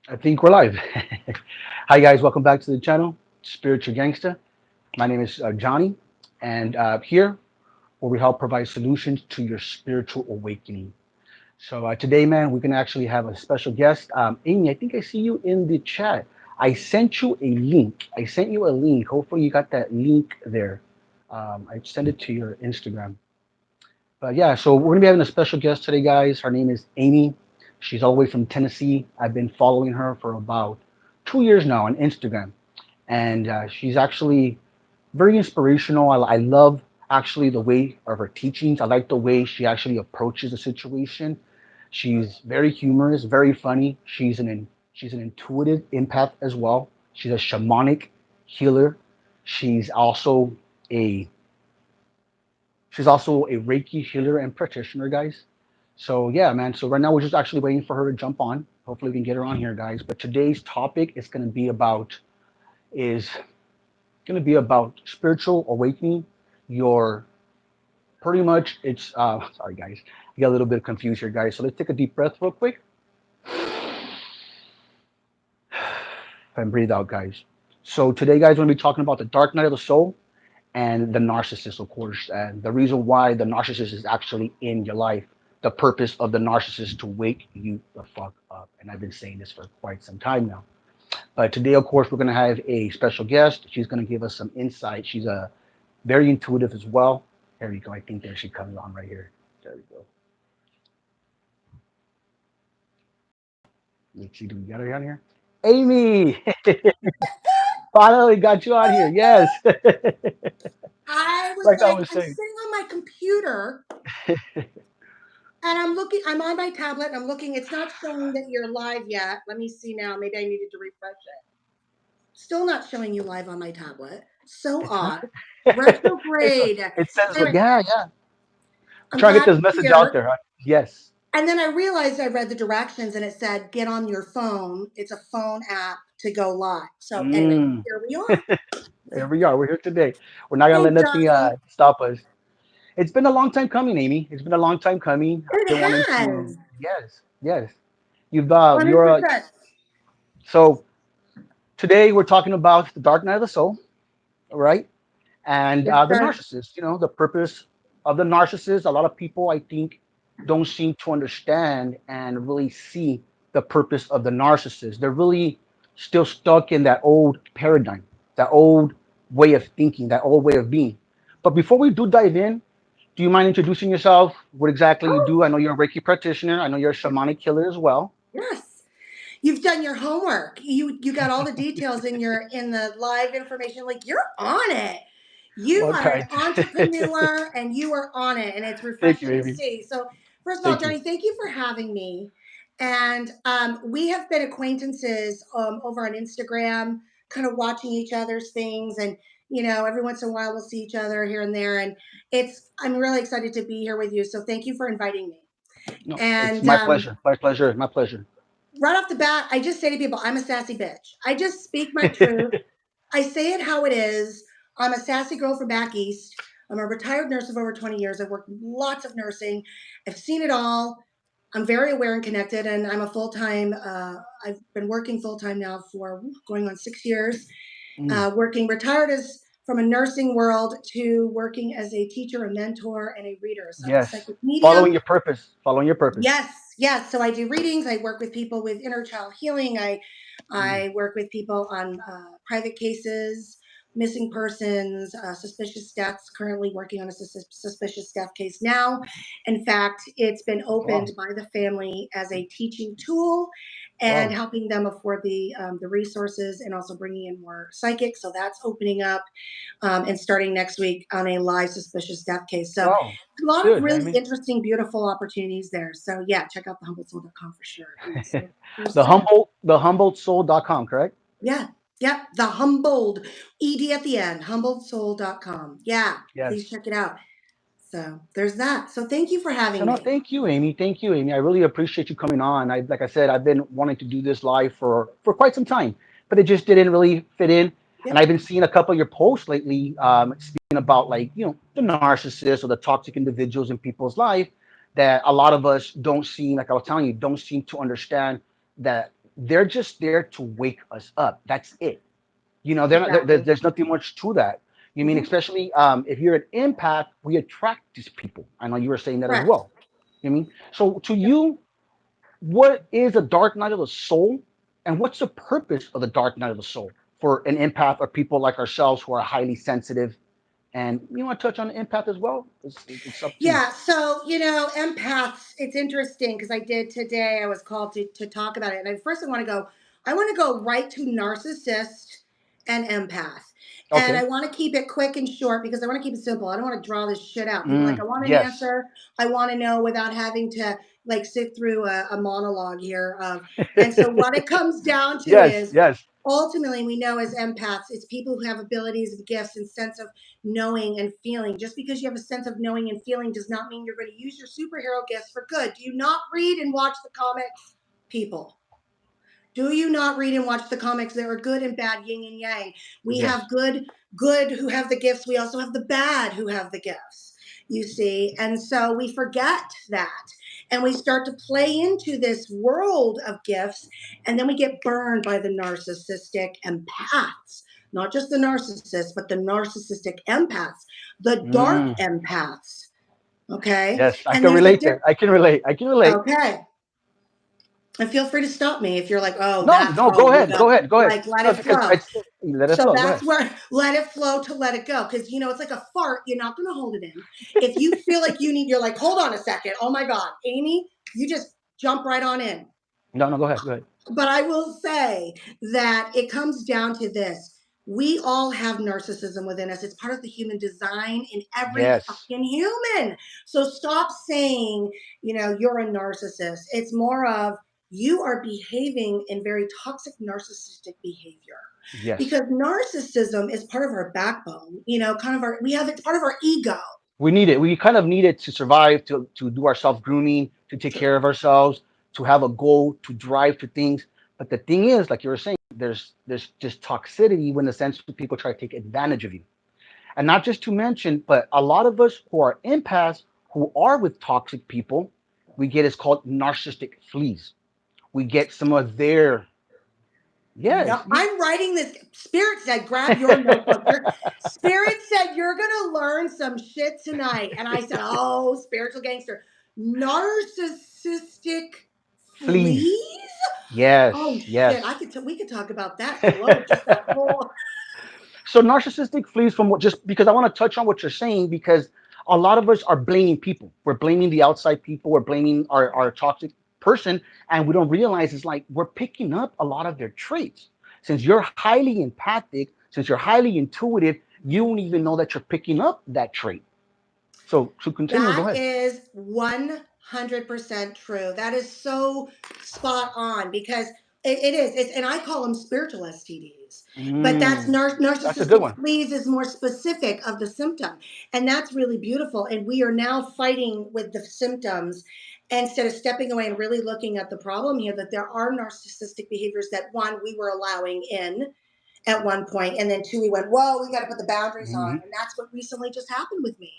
I think we're live. Hi, guys. Welcome back to the channel, Spiritual Gangsta. My name is Johnny, and here where we help provide solutions to your spiritual awakening. So today, man, we can actually have a special guest. Amy, I think I see you in the chat. I sent you a link. I sent you a link. Hopefully, you got that link there. I sent it to your Instagram. But yeah, so we're gonna be having a special guest today, guys. Her name is Amy. She's all the way from Tennessee. I've been following her for about 2 years now on Instagram, and she's actually very inspirational. I love actually the way of her teachings. I like the way she actually approaches the situation. She's very humorous, very funny. She's an intuitive empath as well. She's a shamanic healer. She's also a She's also a Reiki healer and practitioner, guys. So yeah, man. So right now we're just actually waiting for her to jump on. Hopefully we can get her on here, guys. But today's topic is going to be about spiritual awakening. Your pretty much it's sorry guys, I got a little bit confused here, guys. So let's take a deep breath real quick and breathe out, guys. So today, guys, we're going to be talking about the dark night of the soul and the narcissist, of course, and the reason why the narcissist is actually in your life. The purpose of the narcissist to wake you the fuck up. And I've been saying this for quite some time now. But today, of course, we're going to have a special guest. She's going to give us some insight. She's a very intuitive as well. There we go. I think there she comes on right here. There we go. Let's see. Do we got her on here? Amy, finally got you on here. Yes. I was Like I like, was I'm saying. sitting on my computer and I'm on my tablet and I'm looking, it's not showing that you're live yet. Let me see now. Maybe I needed to refresh it. Still not showing you live on my tablet. So It's not. odd. it's a, Retrograde. it says, Anyway, yeah, yeah. I'm I'm trying to get glad this you're message out here. there. Huh? Yes. And then I realized I read the directions and it said, get on your phone. It's a phone app to go live. So anyway, Mm. here we are. Here we are. We're here today. We're not gonna Hey, let nothing Johnny. stop us. It's been a long time coming, Amy. It's been a long time coming. I've It been wanting to. has. Yes, yes. You're 100%. so today we're talking about the dark night of the soul, right? And Yes, the sir. narcissist. The purpose of the narcissist. A lot of people, I think, don't seem to understand and really see the purpose of the narcissist. They're really still stuck in that old paradigm, that old way of thinking, that old way of being. But before we do dive in, do you mind introducing yourself? What exactly you Oh, do? I know you're a Reiki practitioner. I know you're a shamanic killer as well. yes. You've done your homework. You got all the details in the live information. Like you're on it. You Well, are an kind. entrepreneur and you are on it, and it's Thank you, refreshing to Amy. see. So, first of all, Thank you. Johnny, thank you for having me. And we have been acquaintances over on Instagram, kind of watching each other's things, and every once in a while we'll see each other here and there. And I'm really excited to be here with you. So, thank you for inviting me. No, it's And my pleasure. My pleasure. My pleasure. right off the bat, I just say to people, I'm a sassy bitch. I just speak my truth. I say it how it is. I'm a sassy girl from back east. I'm a retired nurse of over 20 years. I've worked lots of nursing. I've seen it all. I'm very aware and connected, and I'm a full time. I've been working full time now for going on 6 years. Mm, Working retired as from a nursing world to working as a teacher, a mentor, and a reader. So I'm a yes. psychic medium. Following your purpose. Following your purpose. Yes, yes. So I do readings. I work with people with inner child healing. I Mm, I work with people on private cases, missing persons, suspicious deaths. Currently working on a suspicious death case now. In fact, it's been opened wow. by the family as a teaching tool and Wow. helping them afford the resources and also bringing in more psychics. So that's opening up and starting next week on a live suspicious death case. So Wow. a lot of Good, really Amy. interesting, beautiful opportunities there. So yeah, check out thehumbledsoul.com for sure. So the humbledsoul.com, correct? yeah, yep, the humbled ed at the end, humbledsoul.com. Yeah, please Yes. check it out. So there's that. So thank you for So having no, me. thank you, Amy. Thank you, Amy. I really appreciate you coming on. Like I said, I've been wanting to do this live for quite some time, but it just didn't really fit in. And Yep. I've been seeing a couple of your posts lately, speaking about like the narcissists or the toxic individuals in people's life that a lot of us don't seem, like I was telling you, don't seem to understand that. they're just there to wake us up. That's it. They're not, Exactly. there's nothing much to that. You mean, Hmm. especially if you're an empath, we attract these people. I know you were saying that as Correct. well. You know what I mean, so to Yep. you, what is a dark night of the soul, and what's the purpose of the dark night of the soul for an empath or people like ourselves who are highly sensitive? And you want to touch on the empath as well? It's up to you. Yeah, so empaths. It's interesting because I did today. I was called to talk about it, and first I want to go. I want to go right to narcissist and empath, and I Okay. want to keep it quick and short because I want to keep it simple. I don't want to draw this shit out. People are like, I want an Yes. answer. I want to know without having to like sit through a monologue here. And so what it comes down to Yes. is Yes. ultimately we know as empaths, it's people who have abilities and gifts and sense of knowing and feeling. Just because you have a sense of knowing and feeling does not mean you're going to use your superhero gifts for good. Do you not read and watch the comics, people? Do you not read and watch the comics? There are good and bad, yin and yang. We Yes. have good who have the gifts. We also have the bad who have the gifts, you see. And so we forget that. And we start to play into this world of gifts. And then we get burned by the narcissistic empaths. Not just the narcissists, but the narcissistic empaths, the dark Mm. empaths. Okay. Yes. I And can there's a relate there. difference. I can relate. I can relate. Okay. And feel free to stop me if you're like, oh, No. that's No. Go oh, ahead. Go ahead. Go ahead. like let No, it because flow. I let it So flow. Go that's ahead. where let it flow to let it go. Because it's like a fart, you're not gonna hold it in. If you feel like you're like, hold on a second. Oh my God, Amy, you just jump right on in. No. No. Go ahead. Go ahead. But I will say that it comes down to this. We all have narcissism within us. It's part of the human design in every Yes. fucking human. So stop saying, you're a narcissist. It's more of you are behaving in very toxic narcissistic behavior Yes. because narcissism is part of our backbone, kind of we have it's part of our ego. We need it. We kind of need it to survive, to do our self grooming, to take care of ourselves, to have a goal, to drive to things. But the thing is, like you were saying, there's just toxicity when the sense that people try to take advantage of you. And not just to mention, but a lot of us who are empaths, who are with toxic people, we get is called narcissistic fleas. We get some of their, No, yes. I'm writing this. Spirit said, grab your notebook. Spirit said, you're going to learn some shit tonight. And I said, oh, spiritual gangster. Narcissistic Fleas. fleas? Oh, Yes, shit. yes. We could talk about that alone. Just that whole. So narcissistic flees from what, just because I want to touch on what you're saying, because a lot of us are blaming people. We're blaming the outside people. We're blaming our toxic person, and we don't realize it's like we're picking up a lot of their traits. Since you're highly empathic, since you're highly intuitive, you don't even know that you're picking up that trait. So to continue, go That ahead. is 100% true. That is so spot on because it is. And I call them spiritual STDs. But that's Mm, that's a good narcissistic one. fleas is more specific of the symptom. And that's really beautiful. And we are now fighting with the symptoms instead of stepping away and really looking at the problem here that there are narcissistic behaviors that one, we were allowing in at one point, and then two, we went, whoa, we got to put the boundaries on, Hmm. and that's what recently just happened with me.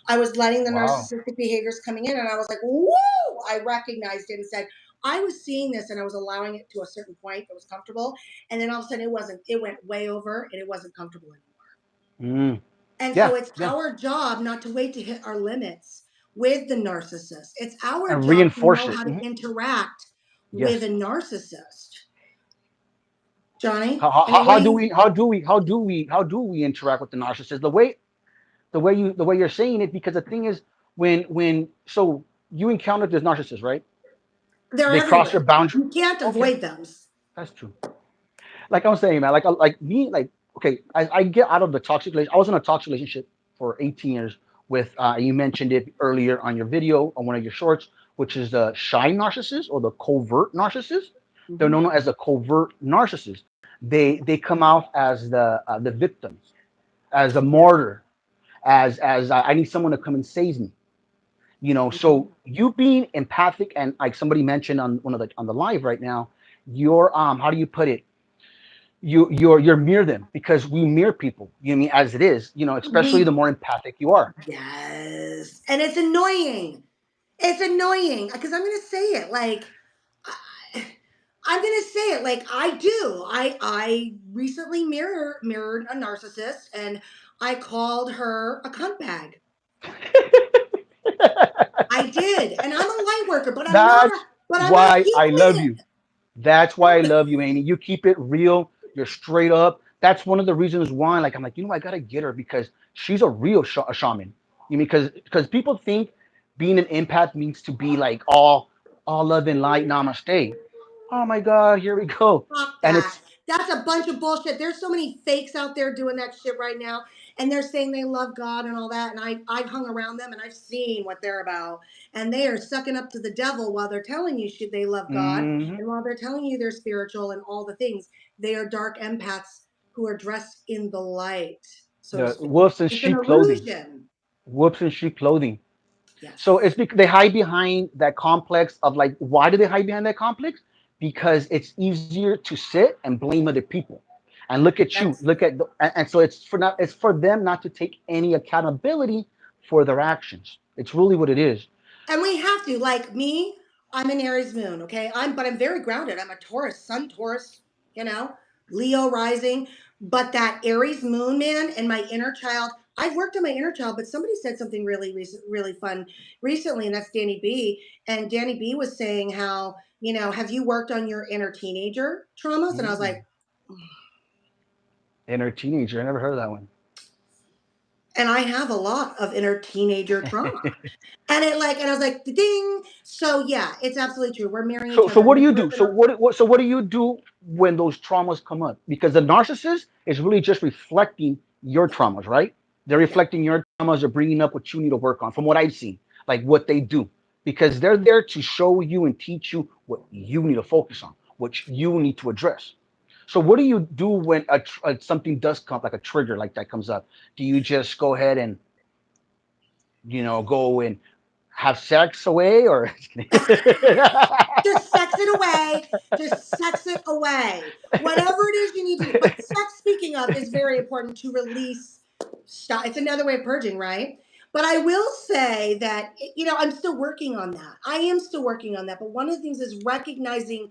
I was letting the Wow. narcissistic behaviors coming in, and I was like, whoa, I recognized it and said, I was seeing this and I was allowing it to a certain point that was comfortable, and then all of a sudden it went way over and it wasn't comfortable anymore. Mm, And yeah, so it's yeah, our job not to wait to hit our limits with the narcissist. It's our and job to reinforce know it. how to Hmm. interact with Yes. a narcissist. Johnny, How what do do you? we interact with the narcissist? The way you're saying it, because the thing is, when so you encounter this narcissist, right? They're They cross your everywhere. boundary. You can't Okay, avoid them. that's true. Like I was saying, man, like me, like okay, I get out of the toxic relationship. I was in a toxic relationship for 18 years with you mentioned it earlier on your video on one of your shorts, which is the shy narcissist or the covert narcissist. They're Mm-hmm. known as the covert narcissist. They come out as the victims, as a Yeah. martyr, as I need someone to come and save me. Mm-hmm. So you being empathic, and like somebody mentioned on one of the on the live right now, you're how do you put it, you're mirror them, because we mirror people, you know what I mean, as it is, especially the We more empathic you are. yes, and it's annoying. It's annoying because I'm gonna say it like. I'm gonna say it like I do. I recently mirrored a narcissist, and I called her a cunt bag. I did, and I'm a light worker, but I'm not That's a, but I'm a why I love human. you. That's why I love you, Amy. You keep it real. You're straight up. That's one of the reasons why, like, I'm like, I gotta get her because she's a real a shaman. You mean because people think being an empath means to be like all love and light, namaste. Oh my God, here we go. Fuck And that. it's That's a bunch of bullshit. There's so many fakes out there doing that shit right now, and they're saying they love God and all that. And I've hung around them, and I've seen what they're about. And they are sucking up to the devil while they're telling you they love God, mhm. and while they're telling you they're spiritual and all the things. They are dark empaths who are dressed in the light, so to The speak. wolves in It's an sheep clothing. illusion. Wolves in sheep clothing. So it's Yes. because they hide behind that complex of like, why do they hide behind that complex? Because it's easier to sit and blame other people. And look at you, That's look at and so it's for them not to take any accountability for their actions. It's really what it is. And we have to, like me, I'm an Aries moon, okay? I'm very grounded. I'm a Taurus, sun Taurus, you know, Leo rising. But that Aries moon, man, and my inner child, I've worked on my inner child, but somebody said something really fun recently, and that's Danny B. And Danny B was saying how, have you worked on your inner teenager traumas? And I was Mm. like, Inner teenager. I never heard of that one. and I have a lot of inner teenager trauma. And I was like, ding. So yeah, it's absolutely true. We're marrying each So other. what And do the you do? person, So what do you do when those traumas come up? Because the narcissist is really just reflecting your yeah, traumas, right? They're yeah. reflecting your traumas. They're bringing up what you need to work on. From what I've seen, like what they do, because they're there to show you and teach you what you need to focus on, what you need to address. So what do you do when something does come, like a trigger like that comes up? Do you just go ahead and go and have sex away, or Just sex it away. Just sex it away. Whatever it is you need to do. But sex, speaking of, is very important to release stuff. It's another way of purging, right? But I will say that, I'm still working on that. I am still working on that. But one of the things is recognizing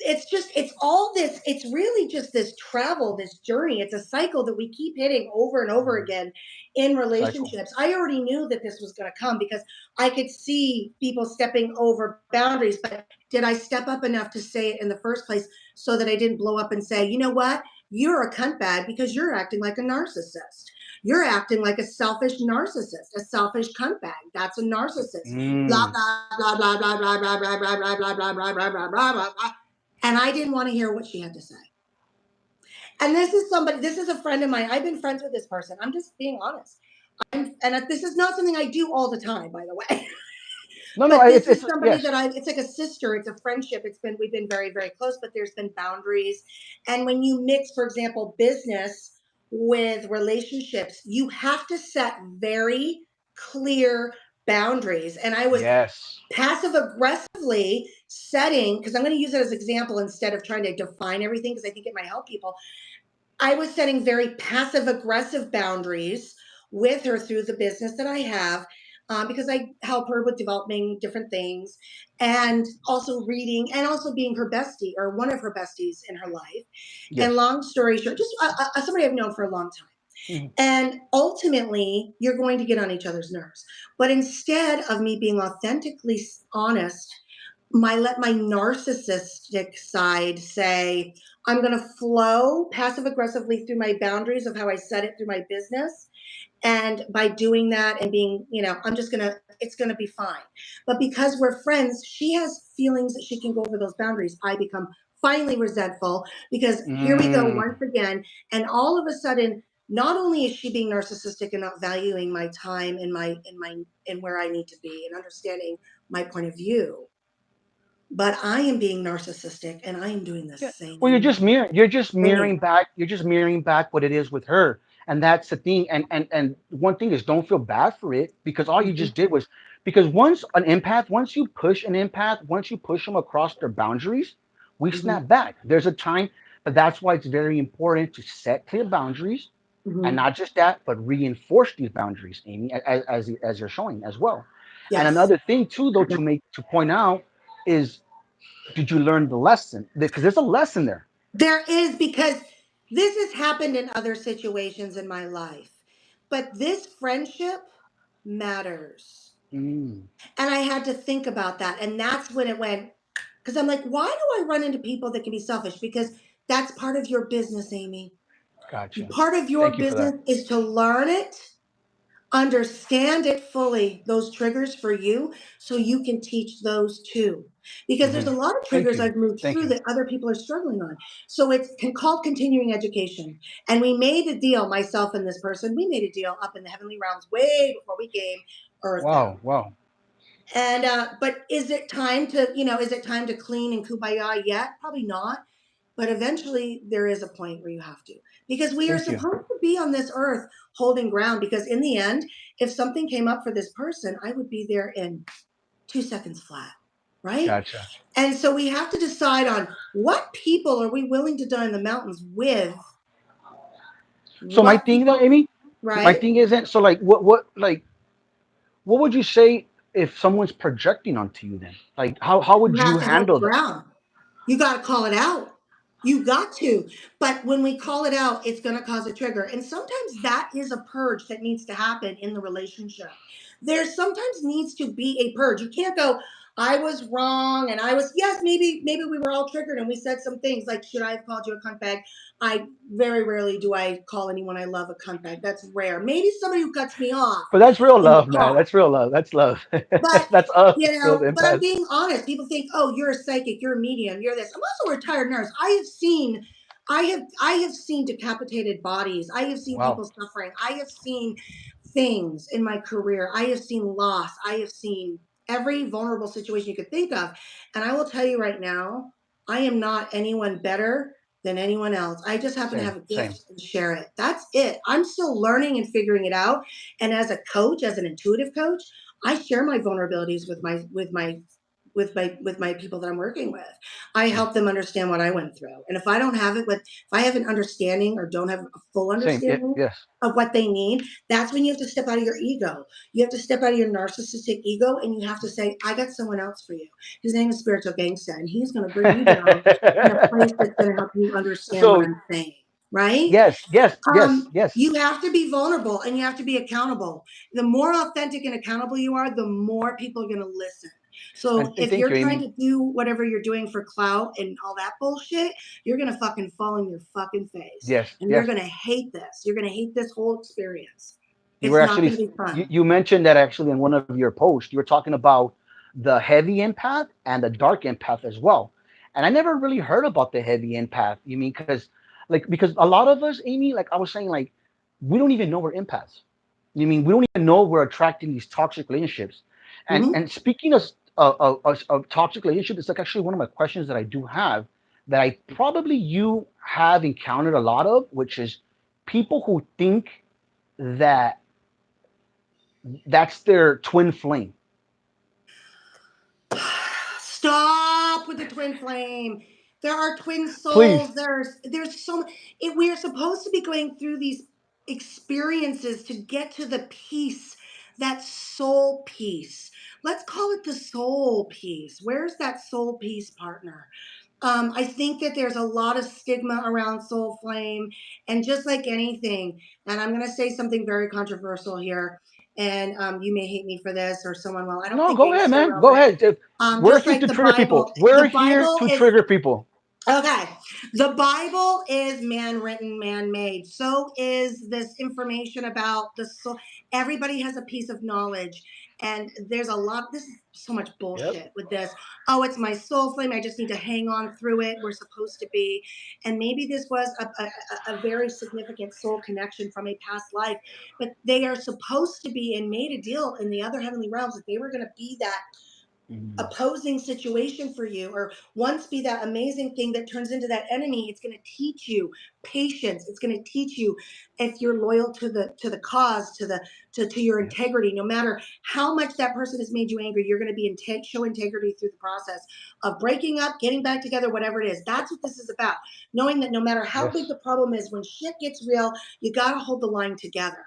it's all this, it's really just this travel, this journey. It's a cycle that we keep hitting over and over again in cycle? relationships. I already knew that this was going to come because I could see people stepping over boundaries, but did I step up enough to say it in the first place so that I didn't blow up and say, you know what, you're a cunt bag because you're acting like a narcissist. You're acting like a selfish narcissist, a selfish cunt bag. That's a narcissist. Blah Mm. blah blah blah blah blah blah blah blah blah blah blah blah blah blah blah blah. And I didn't want to hear what she had to say. And this is a friend of mine. I've been friends with this person. I'm just being honest. And this is not something I do all the time, by the way. No, no, But this it's is somebody yes, that it's like a sister, it's a friendship. We've been very, very close, but there's been boundaries. And when you mix, for example, business with relationships, you have to set very clear boundaries. And I was yes, passive aggressively setting, because I'm going to use it as an example instead of trying to define everything, because I think it might help people. I was setting very passive aggressive boundaries with her through the business that I have, because I help her with developing different things and also reading and also being her bestie or one of her besties in her life. And yes. long story short, just somebody I've known for a long time. Mhm. And ultimately, you're going to get on each other's nerves. But instead of me being authentically honest, let my narcissistic side say, I'm going to flow passive aggressively through my boundaries of how I set it through my business. And by doing that and being, it's going to be fine. But because we're friends, she has feelings that she can go over those boundaries. I become finally resentful because here we go Mm. once again. And all of a sudden, not only is she being narcissistic and not valuing my time and and where I need to be and understanding my point of view, but I am being narcissistic and I am doing the Yeah. same Well, you're just thing. mirroring back. You're just mirroring back what it is with her, and that's the thing. And one thing is, don't feel bad for it because all you Mhm. just did was because once you push an empath, once you push them across their boundaries, we Mhm. snap back. There's a time, but that's why it's very important to set clear boundaries, and Mhm. not just that, but reinforce these boundaries, Amy, as you're showing as well. And Yes. another thing too, though, to point out is did you learn the lesson? Because there's a lesson there. There is, because this has happened in other situations in my life. But this friendship matters. Mm, And I had to think about that. And that's when it went, because I'm like, why do I run into people that can be selfish? Because that's part of your business, Amy. gotcha. Part of your Thank you for business that. is to learn it, understand it fully, those triggers for you, so you can teach those too. Because there's Hmm. a lot of Thank triggers you. I've moved Thank through you. that other people are struggling on. So it's called continuing education. And we made a deal, myself and this person, we made a deal up in the heavenly realms way before we came earthbound. Wow. Wow. And but is it time to, is it time to clean and kumbaya yet? Probably not. But eventually there is a point where you have to. Because we are Thank you. supposed to be on this earth holding ground. Because in the end, if something came up for this person, I would be there in 2 seconds flat. Right? Gotcha. And so we have to decide on what people are we willing to die in the mountains with, So my what thing though, people, Amy, my right? thing isn't so like what would you say if someone's projecting onto you then? Like how You would you have to hold the handle that? ground. You got to call it out. You got to. But when we call it out, it's going to cause a trigger. And sometimes that is a purge that needs to happen in the relationship. There sometimes needs to be a purge. You can't go, I was wrong. And I was, yes, maybe we were all triggered and we said some things like, should I have called you a cunt bag? I very rarely do I call anyone I love a cunt bag. That's rare. Maybe somebody who cuts me off But that's real in the love, man. car. That's real love. That's love. But That's us, the but I'm empaths. being honest. People think, "Oh, you're a psychic, you're a medium, you're this." I'm also a retired nurse. I have seen decapitated bodies. I have seen Wow. people suffering. I have seen things in my career. I have seen loss. I have seen every vulnerable situation you could think of. And I will tell you right now, I am not anyone better than anyone else. I just happen to Same. have a Same. gift and share it. That's it. I'm still learning and figuring it out. And as a coach, as an intuitive coach, I share my vulnerabilities with my people that I'm working with. I help them understand what I went through. And if I have an understanding or don't have a full Same. understanding Yes. of what they need, that's when you have to step out of your ego. You have to step out of your narcissistic ego and you have to say, I got someone else for you. His name is Spiritual Gangsta, and he's going to bring you down in a place that's going to help you understand what So I'm saying. Right? yes, yes, yes, yes. You have to be vulnerable and you have to be accountable. The more authentic and accountable you are, the more people are going to listen. So And if thank you're you, trying Amy. to do whatever you're doing for clout and all that bullshit, you're going to fucking fall in your fucking face. Yes, And you're yes. going to hate this. You're going to hate this whole experience. You were It's not actually going to be fun. you mentioned that actually in one of your posts. You were talking about the heavy empath and the dark empath as well. And I never really heard about the heavy empath. You mean because a lot of us, Amy, like I was saying, like we don't even know we're empaths. You mean we don't even know we're attracting these toxic relationships. And Mhm. and speaking of toxic relationships, it's like actually one of my questions that I do have that I probably you have encountered a lot of, which is people who think that that's their twin flame. Stop with the twin flame. There are twin Please. souls. There's so we are supposed to be going through these experiences to get to the peace, that soul peace. Let's call it the soul peace. Where's that soul peace partner? I think that there's a lot of stigma around soul flame, and just like anything, and I'm going to say something very controversial here, and you may hate me for this, or someone will. I don't No, think go Amy ahead, still man. will, Go but ahead. We're just here like to the trigger people. Bible, We're here to trigger people. okay. The Bible is man written, man made. So is this information about the soul. Everybody has a piece of knowledge. And there's a lot, this is so much Yep. bullshit with this. Oh, it's my soul flame. I just need to hang on through it. We're supposed to be. And maybe this was a very significant soul connection from a past life, but they are supposed to be and made a deal in the other heavenly realms that they were going to be that Mm, opposing situation for you, or once be that amazing thing that turns into that enemy. It's going to teach you patience. It's going to teach you, if you're loyal to the cause, to your yep. integrity, no matter how much that person has made you angry, you're going to be show integrity through the process of breaking up, getting back together, whatever it is. That's what this is about, knowing that no matter how big Yes. the problem is, when shit gets real, you got to hold the line together.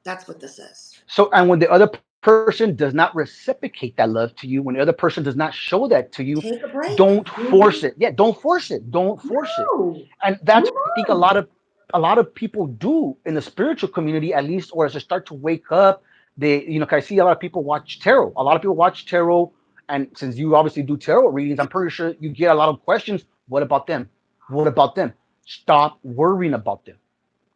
That's what this is. So, and when the other person does not reciprocate that love to you, when the other person does not show that to you, Take a break. don't force it. Yeah, don't force it. Don't force it. No. And that's Move what I think on. a lot of people do in the spiritual community, at least, or as they start to wake up, they, 'cause I see a lot of people watch tarot. A lot of people watch tarot, and since you obviously do tarot readings, I'm pretty sure you get a lot of questions. What about them? What about them? Stop worrying about them.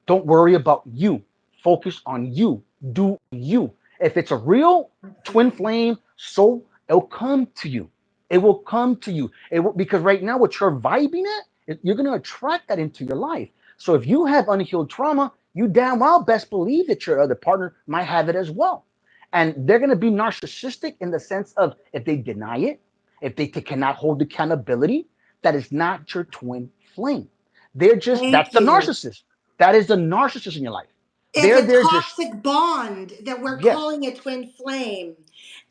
Don't worry about you. Focus on you. Do you. If it's a real twin Absolutely. flame soul, it'll come to you. It will come to you. It will, because right now, what you're vibing at, you're going to attract that into your life. So if you have unhealed trauma, you damn well best believe that your other partner might have it as well. And they're going to be narcissistic in the sense of, if they deny it, if they cannot hold accountability, that is not your twin flame. They're just, Thank that's the you. narcissist. That is the narcissist in your life. It's They're a there just, toxic bond that we're yes, calling a twin flame.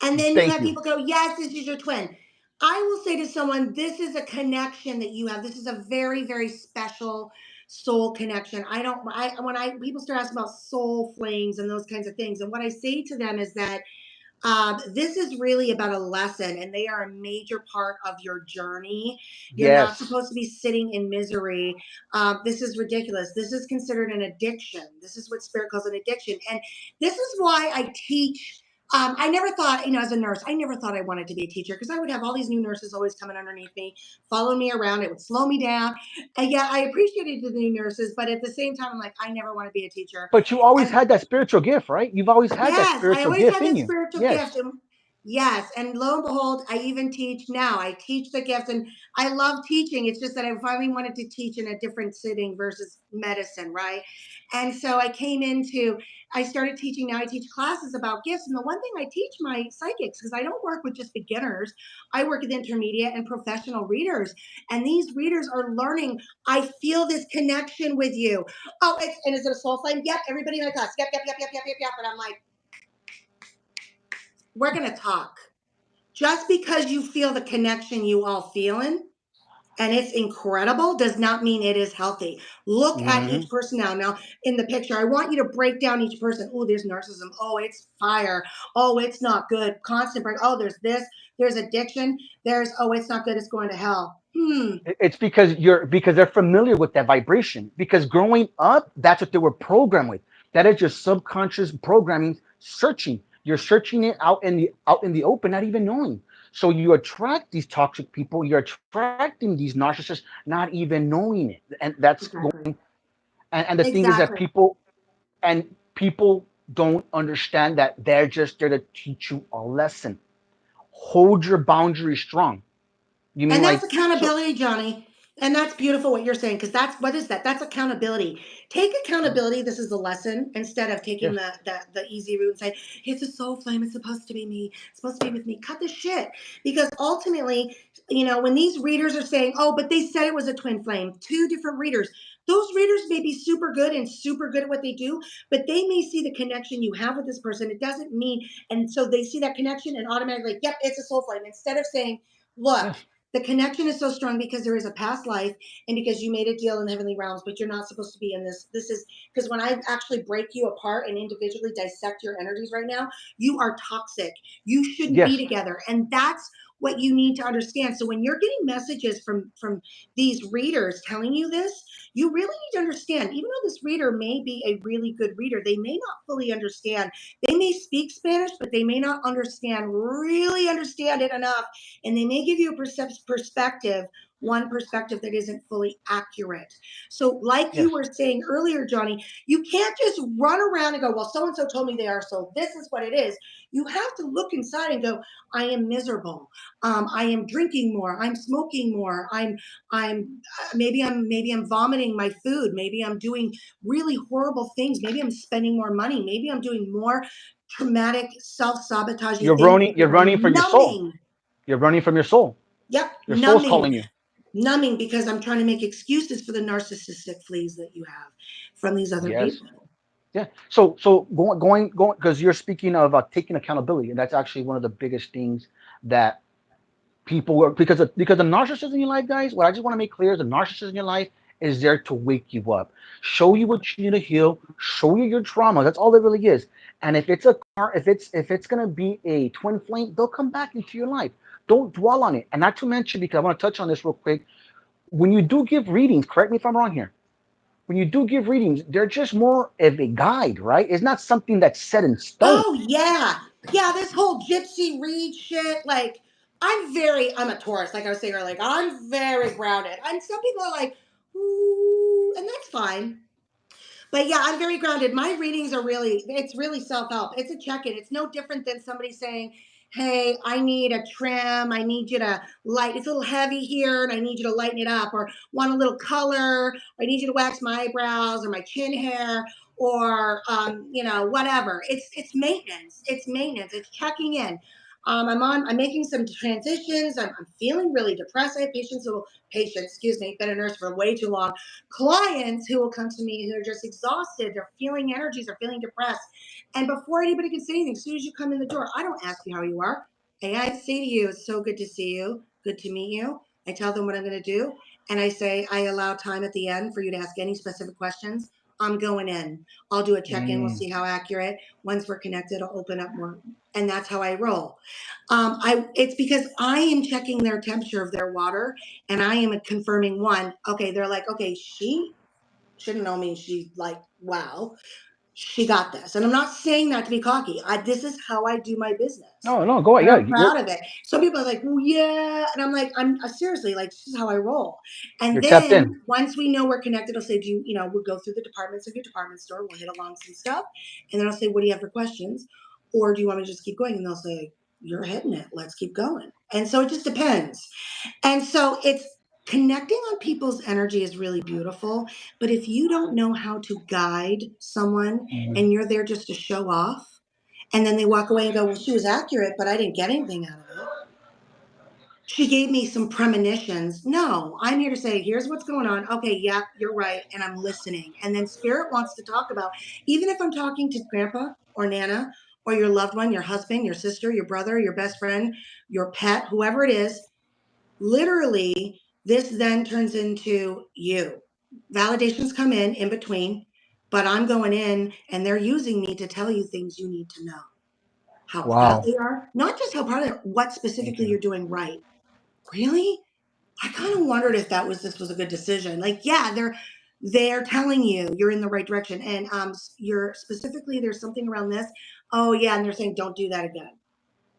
And then you thank have you. people go, yes, this is your twin. I will say to someone, this is a connection that you have. This is a very, very special soul connection. When people start asking about soul flames and those kinds of things, and what I say to them is that this is really about a lesson, and they are a major part of your journey. You're not Yes. supposed to be sitting in misery. This is ridiculous. This is considered an addiction. This is what Spirit calls an addiction. And this is why I teach. I never thought, as a nurse, I never thought I wanted to be a teacher, because I would have all these new nurses always coming underneath me, following me around. It would slow me down. And yeah, I appreciated the new nurses, but at the same time, I'm like, I never want to be a teacher. But you always And had that spiritual gift, right? You've always had that yes, I spiritual always gift had in that you. spiritual gift. Yes. And yes, and lo and behold, I even teach now. I teach the gift, and I love teaching. It's just that I finally wanted to teach in a different setting versus medicine, right? And so I started teaching now. I teach classes about gifts. And the one thing I teach my psychics, because I don't work with just beginners, I work with intermediate and professional readers. And these readers are learning, I feel this connection with you. Oh, and is it a soul flame? Yep, everybody in my class. Yep, yep, yep, yep, yep, yep, yep. And I'm like, we're going to talk. Just because you feel the connection you all feeling and it's incredible does not mean it is healthy. Look at Hmm. each person now. Now, in the picture, I want you to break down each person. Oh, there's narcissism. Oh, it's fire. Oh, it's not good. Constant break. Oh, there's this. There's addiction. Oh, it's not good. It's going to hell. It's because they're familiar with that vibration. Because growing up, that's what they were programmed with. That is your subconscious programming searching. You're searching it out in the open, not even knowing. So you attract these toxic people. You're attracting these narcissists, not even knowing it. And that's Exactly. and the thing is that Exactly. people don't understand that they're just there to teach you a lesson. Hold your boundaries strong. You mean And that's like so? accountability, Johnny. And that's beautiful what you're saying, because what is that? That's accountability. Take accountability. This is the lesson, instead of taking Yes, the easy route and saying, it's a soul flame. It's supposed to be me. It's supposed to be with me. Cut the shit. Because ultimately, when these readers are saying, oh, but they said it was a twin flame, two different readers, those readers may be super good and super good at what they do, but they may see the connection you have with this person. It doesn't mean, and so they see that connection and automatically, yep, it's a soul flame. Instead of saying, look, yes. the connection is so strong because there is a past life and because you made a deal in the heavenly realms, but you're not supposed to be in this. This is because when I actually break you apart and individually dissect your energies right now, you are toxic. You shouldn't be Yes. together. And that's what you need to understand. So when you're getting messages from these readers telling you this, you really need to understand, even though this reader may be a really good reader, they may not fully understand. They may speak Spanish, but they may not really understand it enough, and they may give you a perspective, one perspective that isn't fully accurate. So, like you Yes. were saying earlier, Johnny, you can't just run around and go, well, so and so told me they are, so this is what it is. You have to look inside and go, I am miserable. I am drinking more. I'm smoking more. I'm maybe I'm vomiting my food. Maybe I'm doing really horrible things. Maybe I'm spending more money. Maybe I'm doing more traumatic, self-sabotaging You're things running. You're that are running from your soul. numbing. You're running from your soul. Yep, Your soul's numbing. calling you. Numbing because I'm trying to make excuses for the narcissistic fleas that you have from these other Yes. people. Yeah. So going because you're speaking of taking accountability, and that's actually one of the biggest things that people are, because the narcissist in your life, guys. What I just want to make clear is the narcissist in your life. is there to wake you up, show you what you need to heal, show you your trauma. That's all it really is. And if it's a car, if it's gonna be a twin flame, they'll come back into your life. Don't dwell on it. And not to mention, because I want to touch on this real quick, when you do give readings, correct me if I'm wrong here. When you do give readings, they're just more of a guide, right? It's not something that's set in stone. Oh yeah. Yeah, this whole gypsy read shit, like I'm a Taurus, like I was saying earlier, like I'm very grounded. And some people are like, ooh, and that's fine. But yeah, I'm very grounded. My readings are really, it's really self-help. It's a check-in. It's no different than somebody saying, hey, I need a trim. I need you to light, it's a little heavy here and I need you to lighten it up, or want a little color. Or I need you to wax my eyebrows or my chin hair, or, whatever. It's maintenance. It's maintenance. It's checking in. I'm making some transitions. I'm feeling really depressed. I have excuse me, been a nurse for way too long, clients who will come to me who are just exhausted. They're feeling energies, they're feeling depressed. And before anybody can say anything, as soon as you come in the door, I don't ask you how you are. Hey, I say to you, it's so good to see you, good to meet you. I tell them what I'm going to do. And I say, I allow time at the end for you to ask any specific questions. I'm going in. I'll do a check-in. We'll Mm, see how accurate. Once we're connected, I'll open up more. And that's how I roll. It's because I am checking their temperature of their water, and I am confirming one. Okay, they're like, okay, she shouldn't know me. She's like, wow, she got this. And I'm not saying that to be cocky. This is how I do my business. no, no, go And ahead. I'm Yeah, proud of it. Some people are like, well, yeah. And I'm like, I'm seriously, like, this is how I roll. And you're tapped in. then once we know we're connected, I'll say, we'll go through the departments of your department store. We'll hit along some stuff. And then I'll say, what do you have for questions? Or do you want me to just keep going? And they'll say, you're hitting it. Let's keep going. And so it just depends. And so it's connecting on people's energy is really beautiful. But if you don't know how to guide someone Mhm. and you're there just to show off, and then they walk away and go, well, she was accurate, but I didn't get anything out of it. She gave me some premonitions. No, I'm here to say, here's what's going on. Okay, yeah, you're right. And I'm listening. And then spirit wants to talk about, even if I'm talking to grandpa or nana or your loved one, your husband, your sister, your brother, your best friend, your pet, whoever it is, literally, this then turns into you. Validations come in between, but I'm going in and they're using me to tell you things you need to know. How proud Wow. they are, not just how proud they are, what Thank specifically you. you're doing right. Really? I kind of wondered if this was a good decision. Like, yeah, they're telling you you're in the right direction, and you're specifically there's something around this. Oh yeah, and they're saying don't do that again.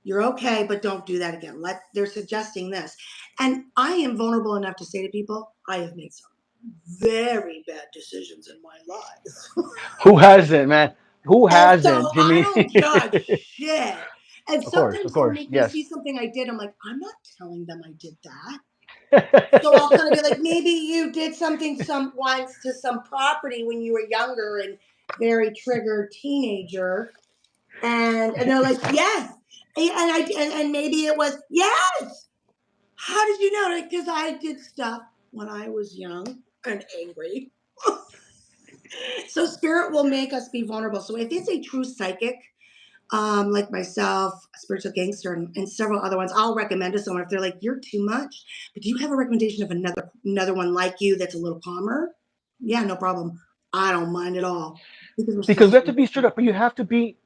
You're okay, but don't do that again. They're suggesting this. And I am vulnerable enough to say to people, I have made some very bad decisions in my life. Who hasn't, man? Who And hasn't, so I Jimmy? don't judge shit. And Of sometimes they'll course, make me yes. see something I did. I'm like, I'm not telling them I did that. So I'll kind of be like, maybe you did something once to some property when you were younger and very triggered teenager. And they're like, yes. And maybe it was, yes. How did you know? Because I did stuff when I was young and angry. So spirit will make us be vulnerable. So if it's a true psychic, like myself, Spiritual Gangster, and several other ones, I'll recommend to someone if they're like, you're too much. But do you have a recommendation of another one like you that's a little calmer? Yeah, no problem. I don't mind at all because we're Because we have sisters. to be straight up, but you have to be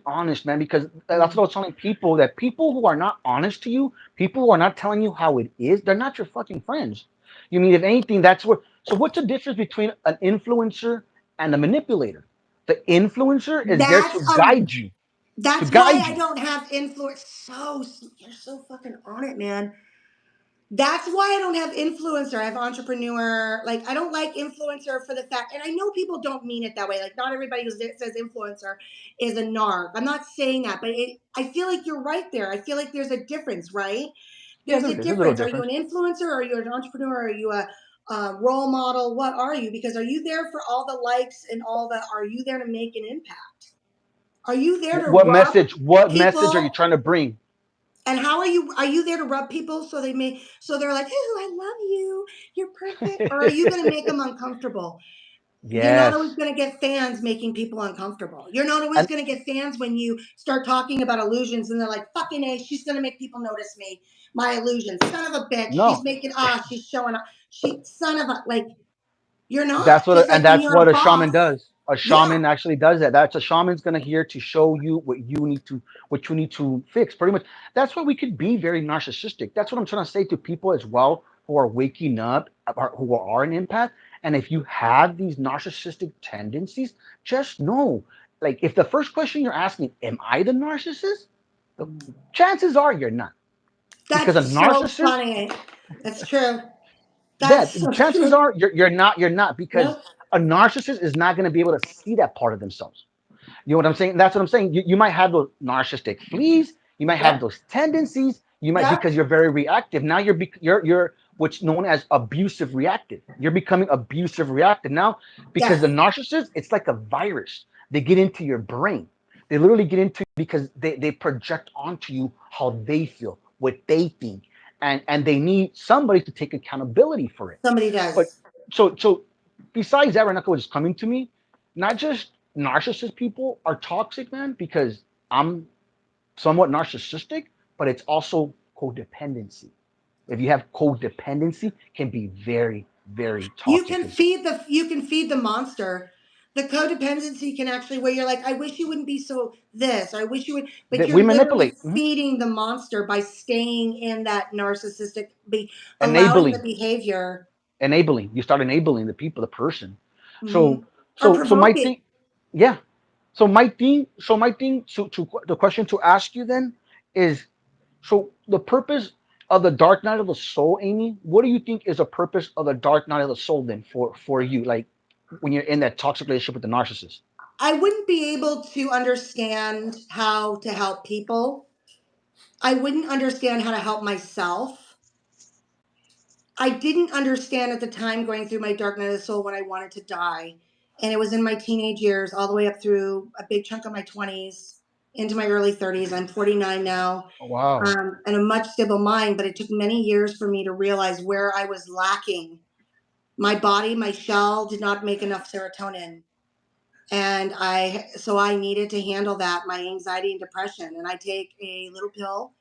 honest, man. Because that's what I was telling people, that people who are not honest to you, people who are not telling you how it is, they're not your fucking friends. You mean, if anything, that's where. So what's the difference between an influencer and a manipulator? The influencer is there That's to a guide you, to that's why guide I you. don't have influence. So you're so fucking on it, man. That's why I don't have influencer. I have entrepreneur. Like, I don't like influencer for the fact, and I know people don't mean it that way. Like, not everybody who says influencer is a narc. I'm not saying that, but I feel like you're right there. I feel like there's a difference, right? Yeah, There's there, a there's a little difference. Are you difference. an influencer? Or are you an entrepreneur? Are you a role model? What are you? Because are you there for all the likes and all the? Are you there to make an impact? Are you there to What rub message? What message are you people? trying to bring? And how are you there to rub people so they're like, oh, I love you, you're perfect? Or are you going to make them uncomfortable? You're not always Yes, going to get fans making people uncomfortable. You're not always and going to get fans when you start talking about illusions and they're like, fucking A, she's going to make people notice my illusions. Son of a bitch, she's no, making she's showing up. Son of a, like, You're not. Just like when That's you're a what a shaman boss. does. A Yeah. shaman actually does that. That's a shaman's gonna here to show you what you need to fix. Pretty much, that's why we could be very narcissistic. That's what I'm trying to say to people as well who are waking up, who are an empath. And if you have these narcissistic tendencies, just know, like, if the first question you're asking, "Am I the narcissist?" The chances are you're not, because a That's so narcissist, funny. That's true. that That's so chances true. are you're not, because Nope. a narcissist is not going to be able to see that part of themselves. You know what I'm saying? That's what I'm saying. You might have those narcissistic fleas. You might have Yep. those tendencies. You might, Yep. because you're very reactive. Now you're what's known as abusive reactive. You're becoming abusive reactive now, because Yes. the narcissist, it's like a virus. They get into your brain. They literally get into, because they project onto you how they feel, what they think, and they need somebody to take accountability for it. Somebody But does. so besides that, right now, what is coming to me, not just narcissist people are toxic, man, because I'm somewhat narcissistic, but it's also codependency. If you have codependency, can be very, very toxic as well. You can feed the monster. The codependency can actually, where you're like, I wish you wouldn't be so this. I wish you would, but That you're we literally manipulate. Mhm. feeding the monster by staying in that narcissistic, allowing the Enabling, behavior. enabling. You start enabling the people, the person. Hmm. So Or so my provoking. thing, yeah. So my thing, to the question to ask you then is, so the purpose of the dark night of the soul, Amy, what do you think is the purpose of the dark night of the soul then for you? Like, when you're in that toxic relationship with the narcissist. I wouldn't be able to understand how to help people. I wouldn't understand how to help myself. I didn't understand at the time going through my dark night of the soul when I wanted to die. And it was in my teenage years, all the way up through a big chunk of my 20s into my early 30s. I'm 49 now, Oh, wow. and a much stable mind, but it took many years for me to realize where I was lacking. My body, my shell did not make enough serotonin. And I needed to handle that, my anxiety and depression. And I take a little pill,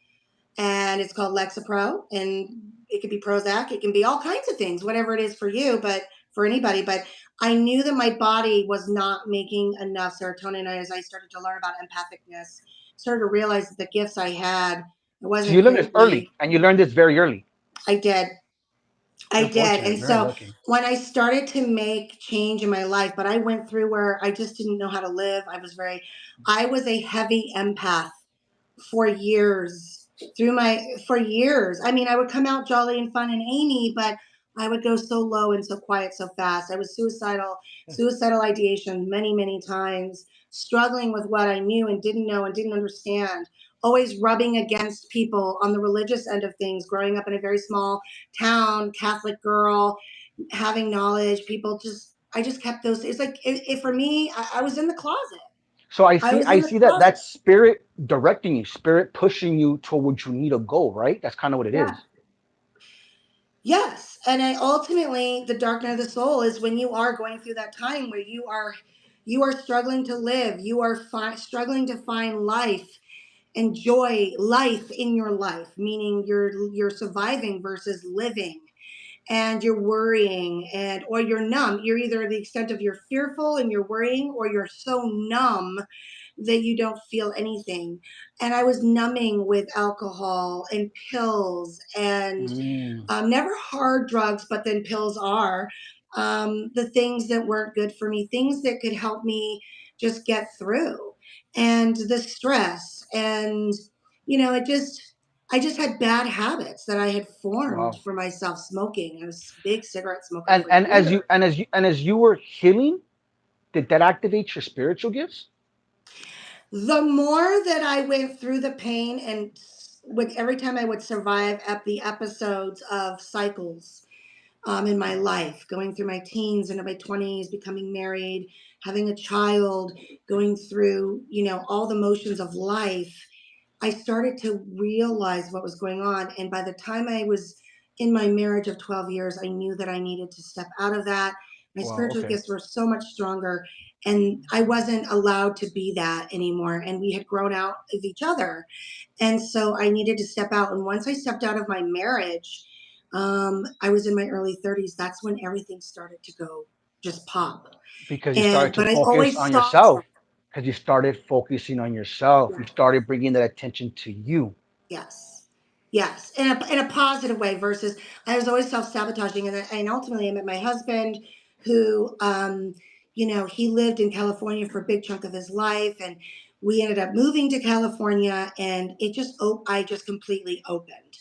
and it's called Lexapro, and it could be Prozac, it can be all kinds of things, whatever it is for you, but for anybody. But I knew that my body was not making enough serotonin. As I started to learn about empathicness, started to realize that the gifts I had, it So you wasn't learned this early, crazy. and you learned this very early. I did. I You're did. fortunate, And very so lucky. when I started to make change in my life, but I went through where I just didn't know how to live. I was a heavy empath for years, for years. I mean, I would come out jolly and fun and Amy, but I would go so low and so quiet so fast. I was suicidal ideation many, many times, struggling with what I knew and didn't know and didn't understand, always rubbing against people on the religious end of things, growing up in a very small town, Catholic girl, having knowledge, I just kept those. It's like, for me, I was in the closet. So I was I in the see that closet. that's spirit directing you, spirit pushing you toward you need to go, right? That's kind of what it Yeah. is. Yes, and ultimately, the dark night of the soul is when you are going through that time where you are struggling to live, you are struggling to find life, enjoy life in your life, meaning you're surviving versus living, and you're worrying, and or you're numb. You're either the extent of you're fearful and you're worrying, or you're so numb that you don't feel anything. And I was numbing with alcohol and pills and Mm, never hard drugs, but then pills are the things that weren't good for me, things that could help me just get through, and the stress. And, I just had bad habits that I had formed wow. for myself. Smoking. I was a big cigarette smoker And for and as years. you and as you and as you were healing, did that activate your spiritual gifts? The more that I went through the pain, and with every time I would survive at the episodes of cycles in my life, going through my teens into my 20s, becoming married, having a child, going through, all the motions of life, I started to realize what was going on. And by the time I was in my marriage of 12 years, I knew that I needed to step out of that. My Wow. spiritual Okay. gifts were so much stronger, and I wasn't allowed to be that anymore. And we had grown out of each other. And so I needed to step out. And once I stepped out of my marriage, I was in my early 30s. That's when everything started to go. just pop. Because you started And to but I focus always on saw, yourself. Because you started focusing on yourself. yeah, You started bringing that attention to you. yes, yes, in a positive way versus I was always self sabotaging, and ultimately I met my husband, who, he lived in California for a big chunk of his life, and we ended up moving to California, and I just completely opened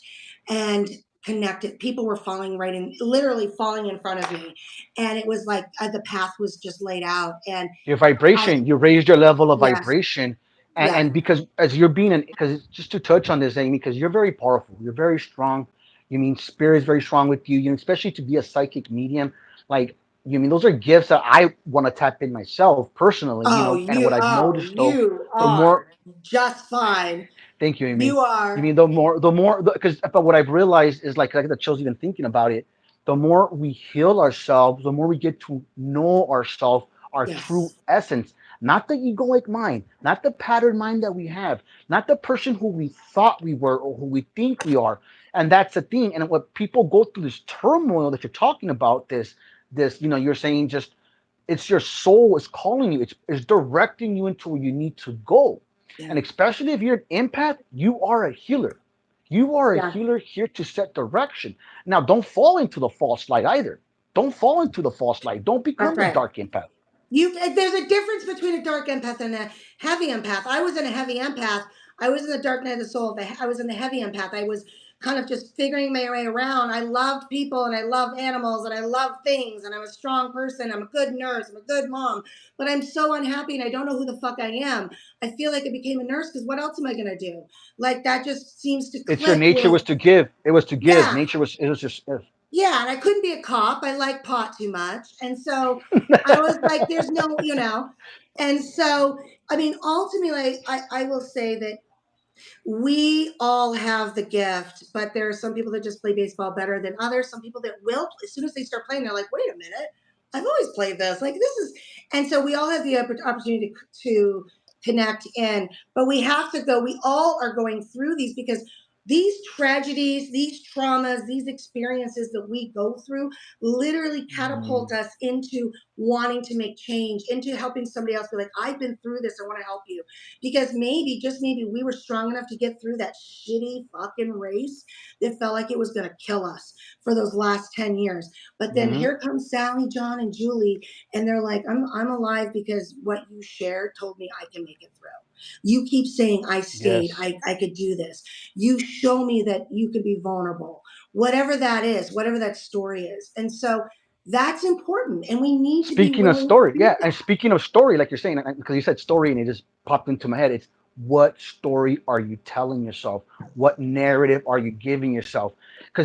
and connected. People were falling right in, literally falling in front of me, and it was like the path was just laid out, and Your I, vibration, you raised your level of yes, vibration. yeah, And because as you're being because just to touch on this, Amy, because you're very powerful, you're very strong. You mean spirit is very strong with you, especially to be a psychic medium. Like, you mean those are gifts that I want to tap in myself personally, and what I've noticed though, you the are more just fine. thank you, Amy. You You are, mean the more, because but what I've realized is like the chills even thinking about it. The more we heal ourselves, the more we get to know ourselves, our true yes, essence, not the egoic mind, not the pattern mind that we have, not the person who we thought we were or who we think we are. And that's the thing. And what people go through this turmoil that you're talking about, this, you're saying just it's your soul is calling you. It's directing you into where you need to go. yeah, And especially if you're an empath, you are a healer. You are a yeah, healer here to set direction. Now, don't fall into the false light either. Don't fall into the false light. Don't become that's the right. dark empath. There's a difference between a dark empath and a heavy empath. I was in a heavy empath. I was in the dark night of the soul. I was in the heavy empath. I was kind of just figuring my way around. I loved people and I love animals and I love things and I'm a strong person. I'm a good nurse. I'm a good mom. But I'm so unhappy and I don't know who the fuck I am. I feel like I became a nurse because what else am I gonna do? Like that just seems to It's your click nature with, was to give. It was to give. yeah, Nature was it was just yeah, and I couldn't be a cop. I like pot too much. And so I was like, there's no, And so, I mean, ultimately, I will say that we all have the gift, but there are some people that just play baseball better than others. Some people that will, as soon as they start playing, they're like, wait a minute, I've always played this. Like, this is, and so we all have the opportunity to connect in, but we have to go, we all are going through these because these tragedies, these traumas, these experiences that we go through literally catapult us into wanting to make change, into helping somebody else be like, I've been through this, I want to help you. Because maybe, just maybe, we were strong enough to get through that shitty fucking race that felt like it was going to kill us for those last 10 years. But then mm-hmm. here comes Sally, John, and Julie, and they're like, I'm alive because what you shared told me I can make it through. You keep saying I stayed, Yes. I could do this. You show me that you can be vulnerable, whatever that is, whatever that story is. And so that's important. And we need to be Speaking of willing to story, do yeah, and that. speaking of story, like you're saying, because you said story and it just popped into my head, it's what story are you telling yourself? What narrative are you giving yourself?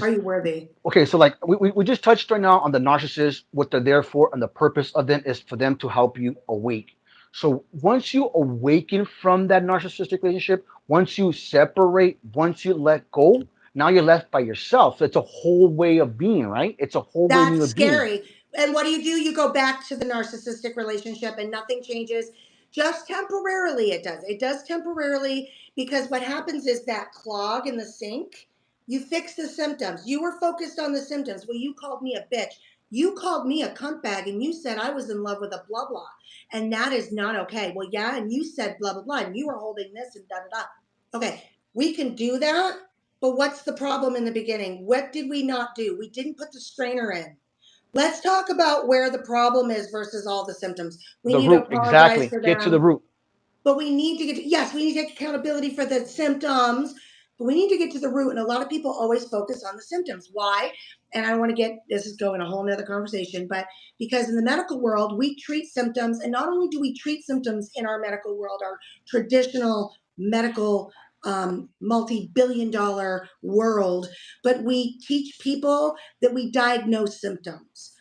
Are Because you worthy? okay, so like we just touched right now on the narcissist, what they're there for, and the purpose of them is for them to help you awake. So once you awaken from that narcissistic relationship, once you separate, once you let go, now you're left by yourself. So it's a whole way of being, right? It's a whole way new That's of being. scary. And what do? You go back to the narcissistic relationship and nothing changes. Just temporarily, it does. It does temporarily because what happens is that clog in the sink, you fix the symptoms. You were focused on the symptoms. Well, you called me a bitch. You called me a cunt bag and you said I was in love with a blah, blah. And that is not okay. Well, yeah. And you said blah, blah, blah. And you were holding this and da, da, da. Okay. We can do that. But what's the problem in the beginning? What did we not do? We didn't put the strainer in. Let's talk about where the problem is versus all the symptoms. We The need to root, apologize exactly. for Get to the them, root. but we need to get, yes, we need to take accountability for the symptoms, but we need to get to the root. And a lot of people always focus on the symptoms. Why? And I want to get, this is going a whole nother conversation, but because in the medical world, we treat symptoms. And not only do we treat symptoms in our medical world, our traditional medical multi-billion dollar world, but we teach people that we diagnose symptoms.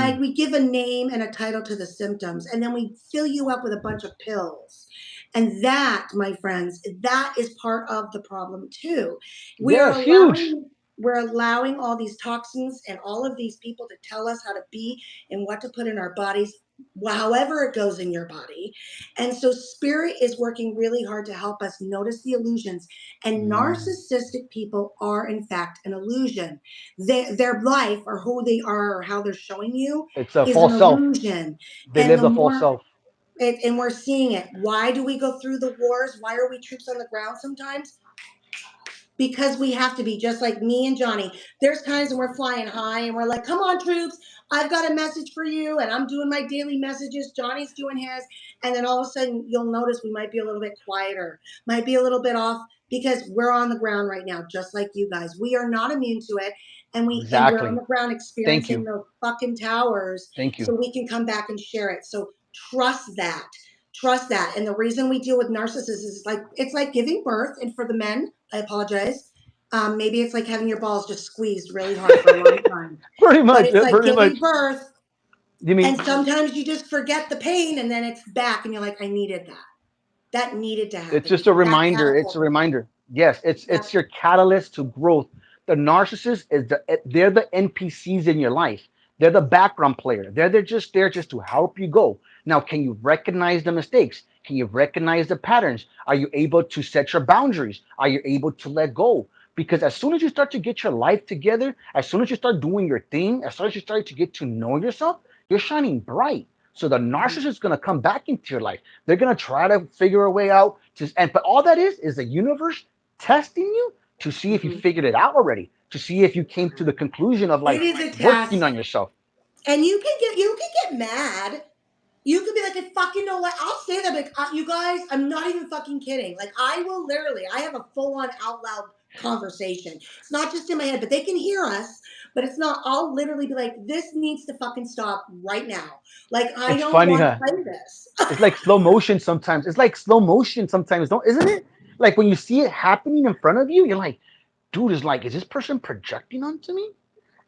Mm. We give a name and a title to the symptoms, and then we fill you up with a bunch of pills. And that, my friends, that is part of the problem too. We Yeah, are it's huge. allowing, we're allowing all these toxins and all of these people to tell us how to be and what to put in our bodies, however it goes in your body. And so spirit is working really hard to help us notice the illusions. And narcissistic people are in fact an illusion. Their life or who they are or how they're showing you It's a is an false self. illusion. They And live the the false more self. and we're seeing it. Why do we go through the wars? Why are we troops on the ground sometimes? Because we have to be, just like me and Johnny. There's times when we're flying high and we're like, come on, troops, I've got a message for you. And I'm doing my daily messages. Johnny's doing his. And then all of a sudden, you'll notice we might be a little bit quieter, might be a little bit off because we're on the ground right now, just like you guys. We are not immune to it. And we're on Exactly. the ground Thank experiencing you. those fucking towers Thank so you. we can come back and share it. So trust that. Trust that. And the reason we deal with narcissists is like it's like giving birth. And for the men, I apologize. Maybe it's like having your balls just squeezed really hard for a long time. Pretty But much. it's like Pretty giving much. birth, You and mean sometimes you just forget the pain, and then it's back, and you're like, I needed that. That needed to it's happen just a because that reminder. It's a catapulted me. reminder. Yes, That, it's your catalyst to growth. The narcissist is they're the NPCs in your life. They're the background player. They're just there just to help you go. Now, can you recognize the mistakes? Can you recognize the patterns? Are you able to set your boundaries? Are you able to let go? Because as soon as you start to get your life together, as soon as you start doing your thing, as soon as you start to get to know yourself, you're shining bright. So the narcissist is going to come back into your life. They're gonna try to figure a way out to, and but all that is the universe testing you to see if you mhm. figured it out already, to see if you came to the conclusion of It like is a working test, on yourself. and you can get mad. You could be like, I fucking know what. I'll say that, like, you guys, I'm not even fucking kidding. Like, I will literally, I have a full on out loud conversation. It's not just in my head, but they can hear us, but it's not. I'll literally be like, this needs to fucking stop right now. Like, I It's don't funny, want to huh? play this. It's like slow motion sometimes. It's like slow motion sometimes, don't isn't it? Like when you see it happening in front of you, you're like, dude, is this person projecting onto me?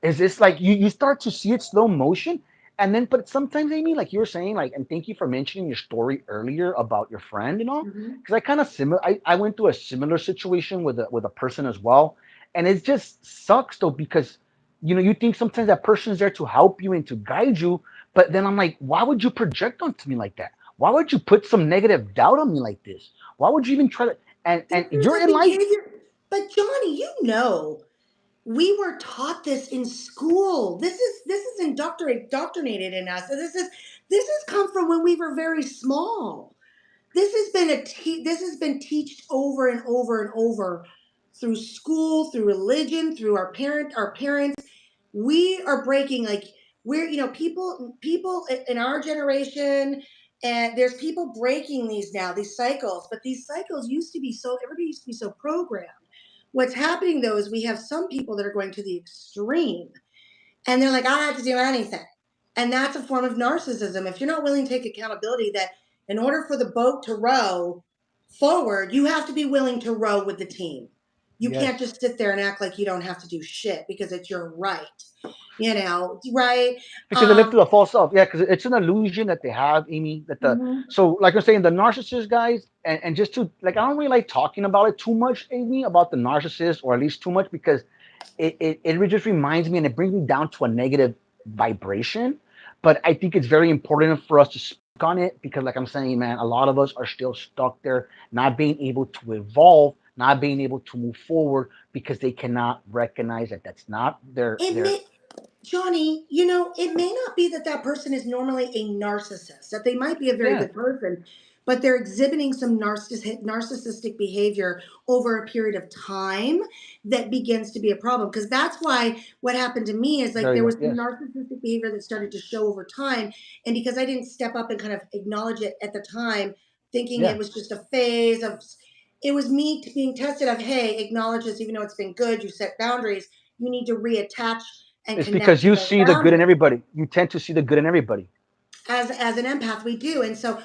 Is this like you start to see it slow motion, and then but sometimes, Amy, like you were saying, like, and thank you for mentioning your story earlier about your friend and all, Mhm. because I kind of similar I went through a similar situation with a person as well, and it just sucks though because you think sometimes that person is there to help you and to guide you, but then I'm like, why would you project onto me like that? Why would you put some negative doubt on me like this? Why would you even try to? And There's you're a in life. behavior, but Johnny, you know, we were taught this in school. This is indoctrinated in us. This has come from when we were very small. This has been taught over and over and over through school, through religion, through our parents. We are breaking, like, we're, people in our generation, and there's people breaking these now, these cycles, but these cycles used to be so, everybody used to be so programmed. What's happening though is we have some people that are going to the extreme, and they're like, I don't have to do anything. And that's a form of narcissism. If you're not willing to take accountability, that in order for the boat to row forward, you have to be willing to row with the team. You can't Yes. just sit there and act like you don't have to do shit because it's your right. Right? Because they live Um, through the false self. Yeah, because it's an illusion that they have, Amy. That the mhm. so like I'm saying, the narcissist guys, and just to like, I don't really like talking about it too much, Amy, about the narcissist, or at least too much, because it just reminds me and it brings me down to a negative vibration. But I think it's very important for us to speak on it because, like I'm saying, man, a lot of us are still stuck there, not being able to evolve, not being able to move forward because they cannot recognize that that's not It their may, Johnny, it may not be that that person is normally a narcissist, that they might be a very yeah, good person, but they're exhibiting some narcissistic behavior over a period of time that begins to be a problem. Because that's why what happened to me is like there you there go. was some Yes, narcissistic behavior that started to show over time. And because I didn't step up and kind of acknowledge it at the time, thinking yeah. it was just a phase of, it was me being tested of, hey, acknowledge this, even though it's been good, you set boundaries, you need to reattach and It's connect because to you those see the good in boundaries. everybody. You tend to see the good in everybody. As an empath, we do. And so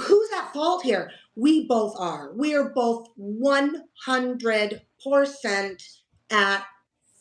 who's at fault here? We both are. We are both 100% at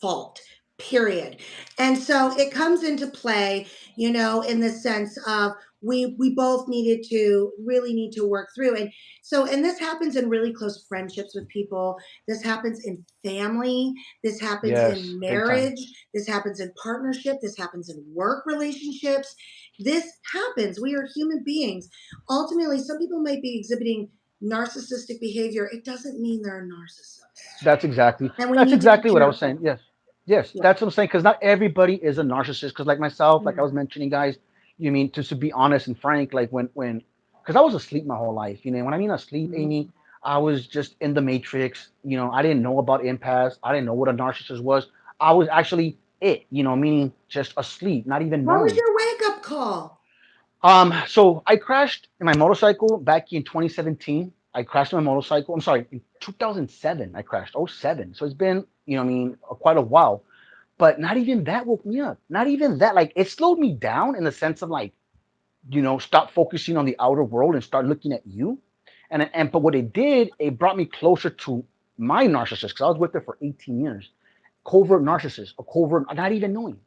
fault, period. And so it comes into play, in the sense of we both needed to really need to work through. And so, and this happens in really close friendships with people. This happens in family. This happens Yes, in big time. marriage. This happens in partnership. This happens in work relationships. This happens. We are human beings. Ultimately, some people might be exhibiting narcissistic behavior. It doesn't mean they're a narcissist. That's exactly And we that's need to be exactly what I was saying. careful. Yes, yes, Yeah. that's what I'm saying. Because not everybody is a narcissist. Because like myself, like I Mm. was mentioning, guys, you mean just to be honest and frank, like when because I was asleep my whole life. When I mean asleep, Amy, Mhm. I was just in the matrix. I didn't know about empaths. I didn't know what a narcissist was. I was actually it. Meaning just asleep, not even What was knowing. your wake up call? So I crashed in my motorcycle back in 2017. I crashed my motorcycle. I'm sorry, in 2007 I crashed. Oh seven. So it's been, quite a while. But not even that woke me up. Not even that. Like it slowed me down in the sense of like, stop focusing on the outer world and start looking at you. And but what it did, it brought me closer to my narcissist because I was with her for 18 years. Covert narcissist, a covert, not even knowing.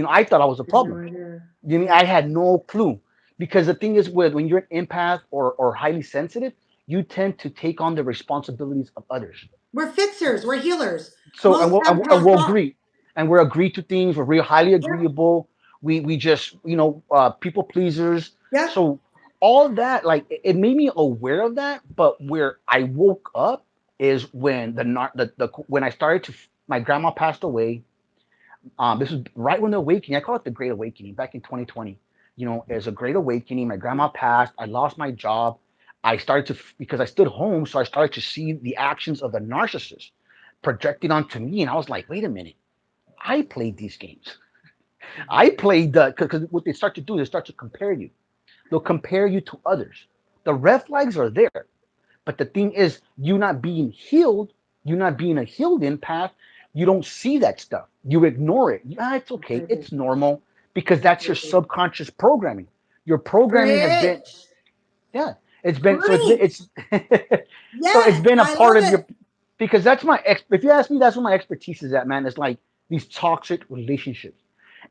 I thought I was a I had no problem. idea. I Yeah. had no clue because the thing is, with when you're an empath or highly sensitive, you tend to take on the responsibilities of others. We're fixers. We're healers. So and Most empaths we'll are. agree, and we're agree to things. We're real highly Yep. agreeable. We just people pleasers. Yep. So all that, like it made me aware of that. But where I woke up is when the when I started to my grandma passed away. This was right when the awakening. I call it the Great Awakening back in 2020. As a Great Awakening. My grandma passed. I lost my job. I started to because I stood home, so I started to see the actions of the narcissist projected onto me, and I was like, wait a minute, I played these games. I played because what they start to do, they start to compare you. They'll compare you to others. The red flags are there, but the thing is, you not being healed, you not being a healed empath, you don't see that stuff. You ignore it. Yeah, it's okay. Crazy. It's normal because that's your Crazy. subconscious programming. Your programming has been, Preach. yeah, it's been so Preach. so it's Yes, been a I part love of it. your because that's my if you ask me, that's what my expertise is at, man. It's like these toxic relationships.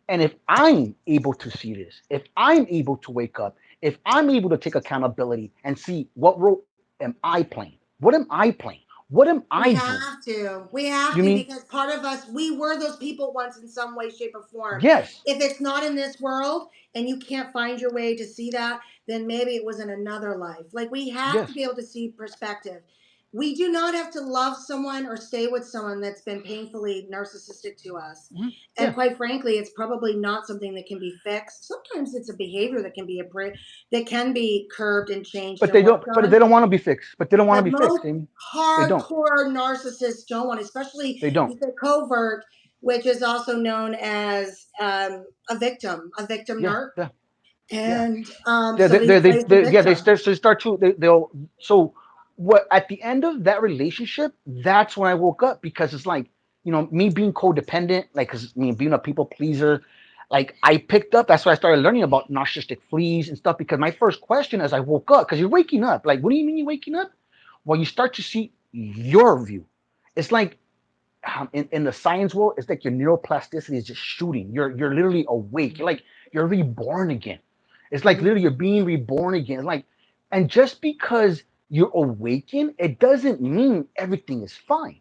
And if I'm able to see this, if I'm able to wake up, if I'm able to take accountability and see what role am I playing? What am I playing? What am I We doing? have to. We You have to mean because part of us, we were those people once in some way, shape, or form. yes, If it's not in this world and you can't find your way to see that, then maybe it was in another life. Like we have yes, to be able to see perspective. We do not have to love someone or stay with someone that's been painfully narcissistic to us. mhm, And yeah. quite frankly, it's probably not something that can be fixed. Sometimes it's a behavior that can be that can be curbed and changed But and they don't. worked But on. they don't want to be fixed. But they don't want to But be fixed, most Amy. They don't. hardcore narcissists don't want, especially They don't. you said covert, which is also known as a victim Yeah, narc, yeah, yeah. and Yeah, somebody who plays the yeah, victim. they start to they'll so what at the end of that relationship, that's when I woke up because it's like, me being codependent, like cause me being a people pleaser, like I picked up, that's why I started learning about narcissistic fleas and stuff because my first question as I woke up, because you're waking up, like what do you mean you're waking up? Well, you start to see your view. It's like in the science world, it's like your neuroplasticity is just shooting. You're literally awake. You're reborn again. It's like literally you're being reborn again. It's like, and just because you're awakened, it doesn't mean everything is fine.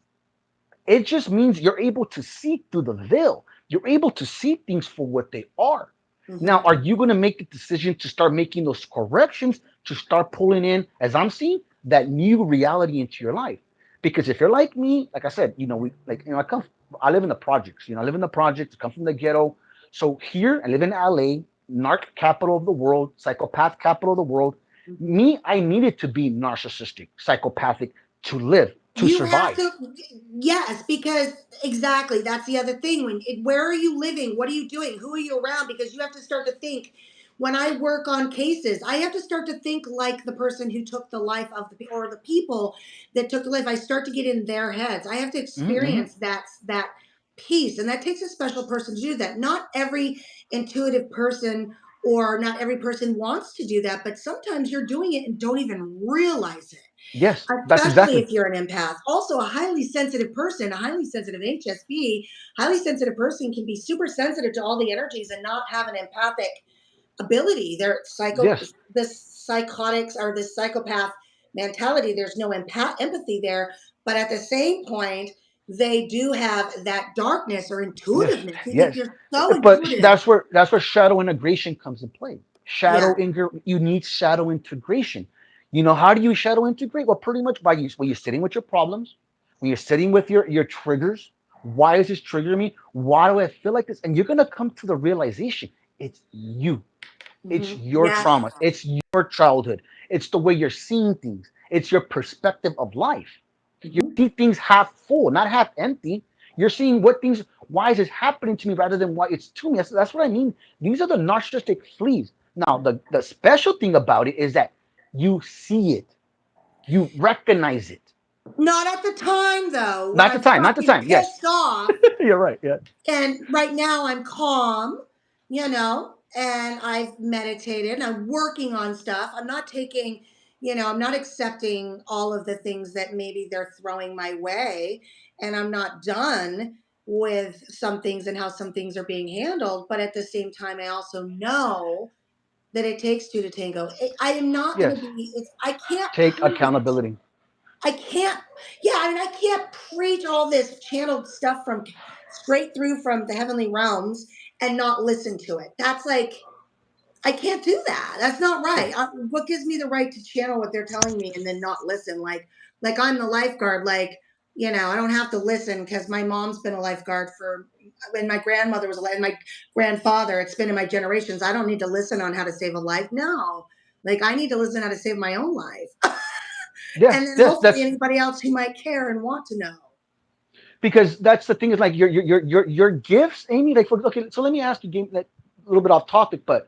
It just means you're able to see through the veil. You're able to see things for what they are. Now, Mm-hmm. are you going to make the decision to start making those corrections to start pulling in, as I'm seeing, that new reality into your life? Because if you're like me, like I said, I live in the projects. I live in the projects. I come from the ghetto. So here, I live in LA, narc capital of the world, psychopath capital of the world. Mm-hmm. Me, I needed to be narcissistic, psychopathic to live, to You have survive. to, yes, because exactly that's the other thing. Where are you living? What are you doing? Who are you around? Because you have to start to think. When I work on cases, I have to start to think like the person who took the life of or the people that took the life. I start to get in their heads. I have to Mm-hmm. experience that piece, and that takes a special person to do that. Not every intuitive person or not every person wants to do that, but sometimes you're doing it and don't even realize it, Yes, that's especially exactly. if you're an empath. Also, a highly sensitive person, a highly sensitive HSP, highly sensitive person can be super sensitive to all the energies and not have an empathic ability. They're Yes. this psychotics or this psychopath mentality. There's no empathy there, but at the same point, they do have that darkness or Yes. intuitiveness. Yes. They're so But intuitive. that's where shadow integration comes in play. Yeah. You need shadow integration. How do you shadow integrate? Well, pretty much by you when you're sitting with your problems, when you're sitting with your triggers. Why is this triggering me? Why do I feel like this? And you're gonna come to the realization it's you. It's your Yes. traumas. It's your childhood. It's the way you're seeing things. It's your perspective of life. You Hmm. see things half full, not half empty. You're seeing what things, why is this happening to me rather than why it's to me. That's what I mean. These are the narcissistic fleas. Now, the special thing about it is that you see it, you recognize it. Not at the time, though. When Not the I'm time, not the fucking time. Yes, pissed off, you're right. Yeah. and right now I'm calm, and I've meditated and I'm working on stuff. I'm not taking, I'm not accepting all of the things that maybe they're throwing my way, and I'm not done with some things and how some things are being handled. But at the same time, I also know that it takes two to tango. I am not going Yes. to be, I can't Take preach. accountability. I can't, yeah, I mean, I can't preach all this channeled stuff from straight through from the heavenly realms and not listen to it. That's like, I can't do that. That's not Yeah. right. What gives me the right to channel what they're telling me and then not listen? Like I'm the lifeguard. Like, I don't have to listen because my mom's been a lifeguard when my grandmother was alive, and my grandfather. It's been in my generations. I don't need to listen on how to save a life. No, like I need to listen how to save my own life, and Yes, then yes, hopefully that's anybody else who might care and want to know. because that's the thing is like your gifts, Amy. Like, okay, so let me ask you, game, like, a little bit off topic, but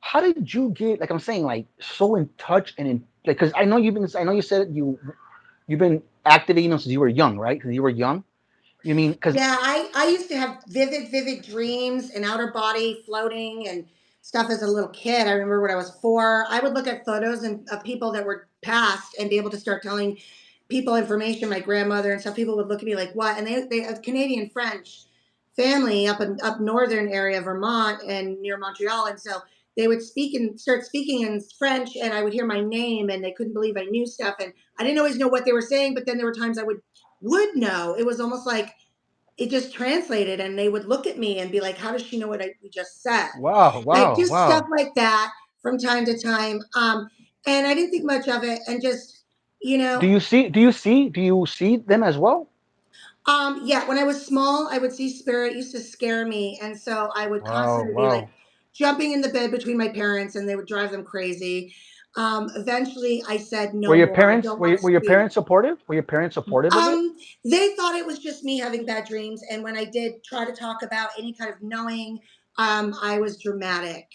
how did you get, like I'm saying, like so in touch and in, like, because I know you said you've been activating them since you were young, right? Because you were young. You mean because Yeah, I used to have vivid dreams and outer body floating and stuff as a little kid. I remember when I was 4, I would look at photos of people that were passed and be able to start telling people information. My grandmother and stuff. People would look at me like, "What?" And they a Canadian French family up northern area, Vermont, and near Montreal, and so they would start speaking in French, and I would hear my name, and they couldn't believe I knew stuff, and I didn't always know what they were saying, but then there were times I would know. It was almost like it just translated, and they would look at me and be like, how does she know what we just said? wow, Like wow, just stuff wow. like that from time to time. And I didn't think much of it, and just, you know, Do you see them as well? yeah, when I was small, I would see spirit. It used to scare me, and so I would Wow, constantly be like wow. jumping in the bed between my parents, and they would drive them crazy. Eventually, I said Were no your more. I parents don't were want your, to were your see. parents supportive? Were your parents supportive of it? They thought it was just me having bad dreams, and when I did try to talk about any kind of knowing, I was dramatic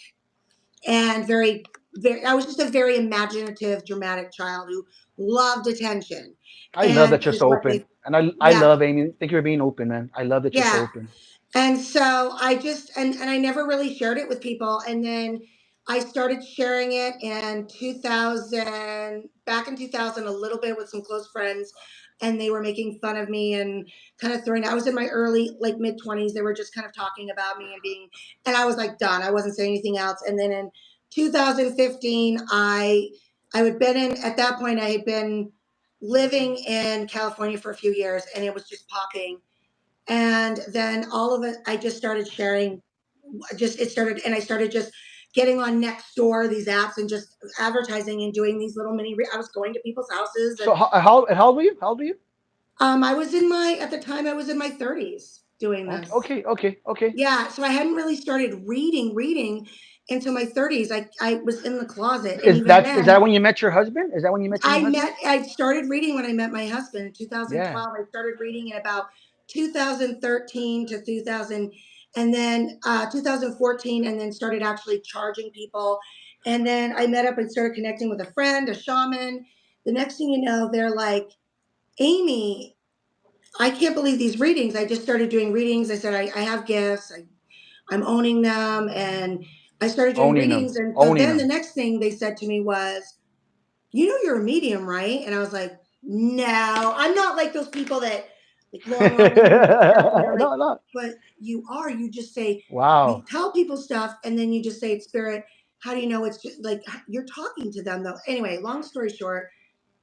and very. I was just a very imaginative, dramatic child who loved attention, I love and that you're is so what open, they. and I Yeah, love Amy. Thank you for being open, man. I love that you're so yeah. open. And so I just and I never really shared it with people. And then I started sharing it in 2000, back in 2000, a little bit with some close friends, and they were making fun of me and kind of throwing. I was in my early, like mid 20s. They were just kind of talking about me and being, and I was like done. I wasn't saying anything else. And then in 2015, I had been in at that point. I had been living in California for a few years, and it was just popping, and then all of it, I just started sharing. Just it started, and I started just getting on next door, these apps, and just advertising and doing these little I was going to people's houses, So and how old were you? How old were you? I was in my at the time I was in my 30s doing Okay, this. okay, okay, okay. Yeah, so I hadn't really started reading until my 30s. I was in the closet, and Is even that is that then, when you met your husband? Is that when you met your new husband? I started reading when I met my husband in Yeah. 2012. I started reading in about 2013 to 2000, and then 2014, and then started actually charging people. And then I met up and started connecting with a friend, a shaman. The next thing you know, they're like, Amy, I can't believe these readings. I just started doing readings. I said, I have gifts. I'm owning them. And I started doing Owning them. readings. And so Owning then the them. next thing they said to me was, you're a medium, right? And I was like, no, I'm not like those people that like long hair and stuff. And they're like, No, no. but you are. You just say, you Wow. tell people stuff, and then you just say it's spirit. How do you know it's just like you're talking to them though? Anyway, long story short,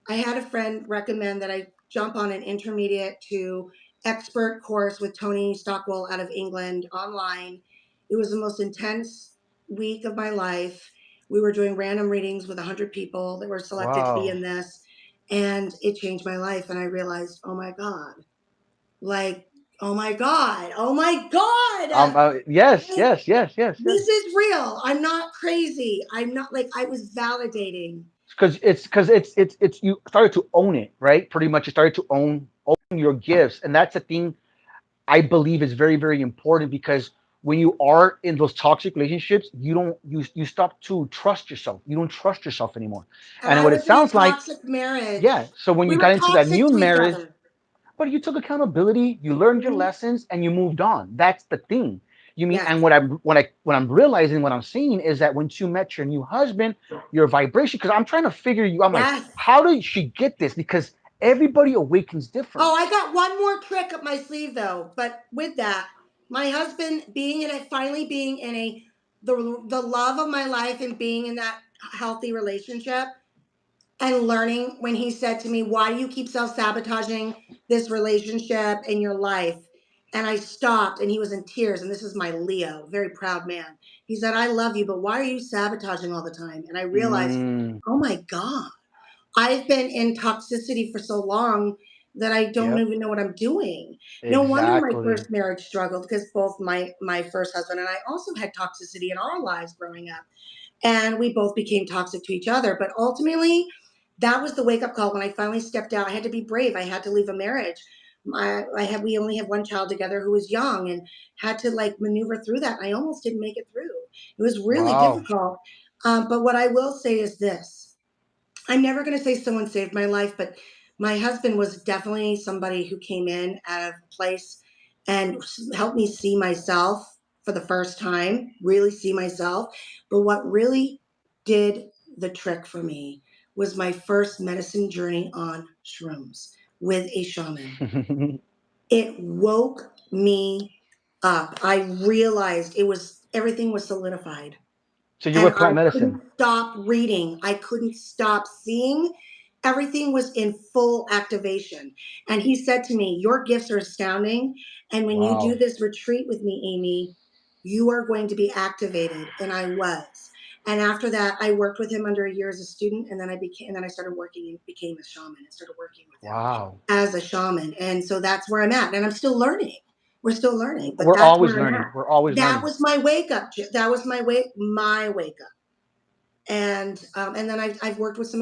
I had a friend recommend that I jump on an intermediate to expert course with Tony Stockwell out of England online. It was the most intense week of my life. We were doing random readings with 100 people that were selected to be Wow. in this, and it changed my life. And I realized, oh my God, like, oh my God, oh my God. Yes, Like, yes, yes, yes, yes. this is real. I'm not crazy. I'm not like I was validating. Because it's you started to own it, right? Pretty much, you started to own your gifts, and that's a thing I believe is very, very important because when you are in those toxic relationships, you stop to trust yourself. You don't trust yourself anymore. And And I what it was in a sounds like, toxic marriage. yeah. So when We you were got into that toxic new to each marriage, other. but you took accountability, you learned your Mhm. lessons, and you moved on. That's the thing. You mean, and Yes. what I'm realizing, what I'm seeing is that once you met your new husband, your vibration. Because I'm trying to figure you. I'm like, Yes. how did she get this? Because everybody awakens different. Oh, I got one more trick up my sleeve though. But with that, my husband being in a finally being in a the love of my life and being in that healthy relationship and learning when he said to me, "Why do you keep self-sabotaging this relationship in your life?" And I stopped and he was in tears. And this is my Leo, very proud man. He said, "I love you, but why are you sabotaging all the time?" And I realized, Mm, oh my God, I've been in toxicity for so long that I don't yep. even know what I'm doing. No wonder my Exactly. first marriage struggled because both my first husband and I also had toxicity in our lives growing up, and we both became toxic to each other. But ultimately, that was the wake up call when I finally stepped out. I had to be brave. I had to leave a marriage. We only have one child together who was young and had to like maneuver through that. I almost didn't make it through. It was really Wow. difficult. But what I will say is this: I'm never going to say someone saved my life, but my husband was definitely somebody who came in out of a place and helped me see myself for the first time, really see myself. But what really did the trick for me was my first medicine journey on shrooms with a shaman. It woke me up. I realized it was everything was solidified. So you were And I plant medicine. couldn't stop reading. I couldn't stop seeing. Everything was in full activation. And he said to me, "Your gifts are astounding. And when you do Wow. this retreat with me, Amy, you are going to be activated." And I was. And after that, I worked with him under a year as a student. And then I started working and became a shaman and started working with him Wow. as a shaman. And so that's where I'm at. And I'm still learning. We're still learning, but We're that's always where I'm learning. at. We're always That learning. was my wake up. That was my wake up. And then I've worked with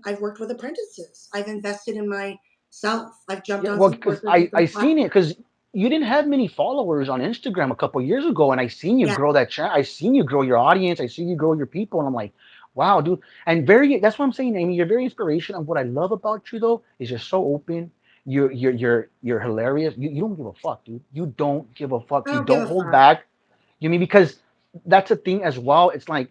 I've worked with apprentices. I've invested in myself. I've jumped Yeah, on well, some because courses I and I some seen it classes. because you didn't have many followers on Instagram a couple years ago, and I seen you Yeah. grow that channel. I seen you grow your audience. I seen you grow your people, and I'm like, wow, dude. And very that's what I'm saying, Amy. You're very inspirational. And what I love about you though is you're so open. You're hilarious. You don't give a fuck, dude. You don't give a fuck. I You don't give don't a hold fuck. back. You mean because that's a thing as well. It's like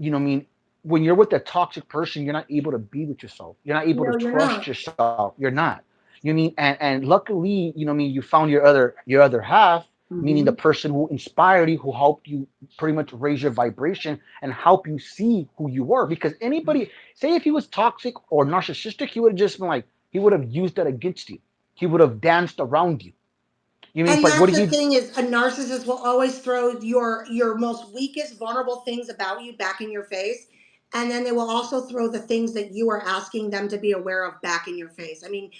I mean, when you're with a toxic person, you're not able to be with yourself. You're not able to No, you're trust not. yourself. You're not. You mean, and luckily, you found your other half, meaning the Hmm. person who inspired you, who helped you pretty much raise your vibration and help you see who you were. Because anybody, say if he was toxic or narcissistic, he would have just been like, he would have used that against you. He would have danced around you. You mean, And but what that's did the he? thing is a narcissist will always throw your most weakest vulnerable things about you back in your face. And then they will also throw the things that you are asking them to be aware of back in your face. I mean,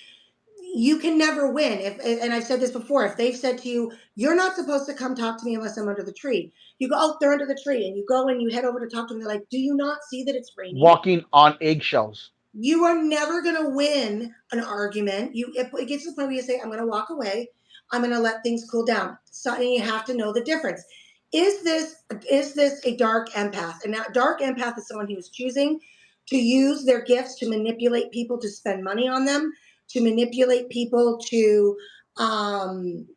you can never win. If and I've said this before, if they've said to you, "You're not supposed to come talk to me unless I'm under the tree," you go, "Oh, they're under the tree," and you go and you head over to talk to them. They're like, "Do you not see that it's raining?" Walking on eggshells. You are never going to win an argument. It gets to the point where you say, "I'm going to walk away. I'm going to let things cool down." So and you have to know the difference. Is this is this a dark empath? And now, dark empath is someone who is choosing to use their gifts to manipulate people to spend money on them, to manipulate people to um,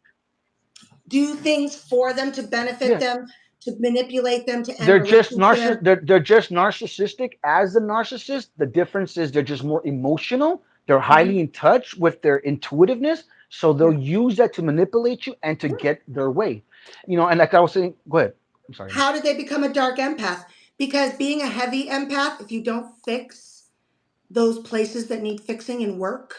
do things for them to benefit Yeah, them, to manipulate them to end they're just relationships. they're just narcissistic as a narcissist. The difference is they're just more emotional. They're highly Mhm. in touch with their intuitiveness, so they'll Yeah. use that to manipulate you and to Yeah. get their way. And like I was saying, go ahead. I'm sorry. How did they become a dark empath? Because being a heavy empath, if you don't fix those places that need fixing and work,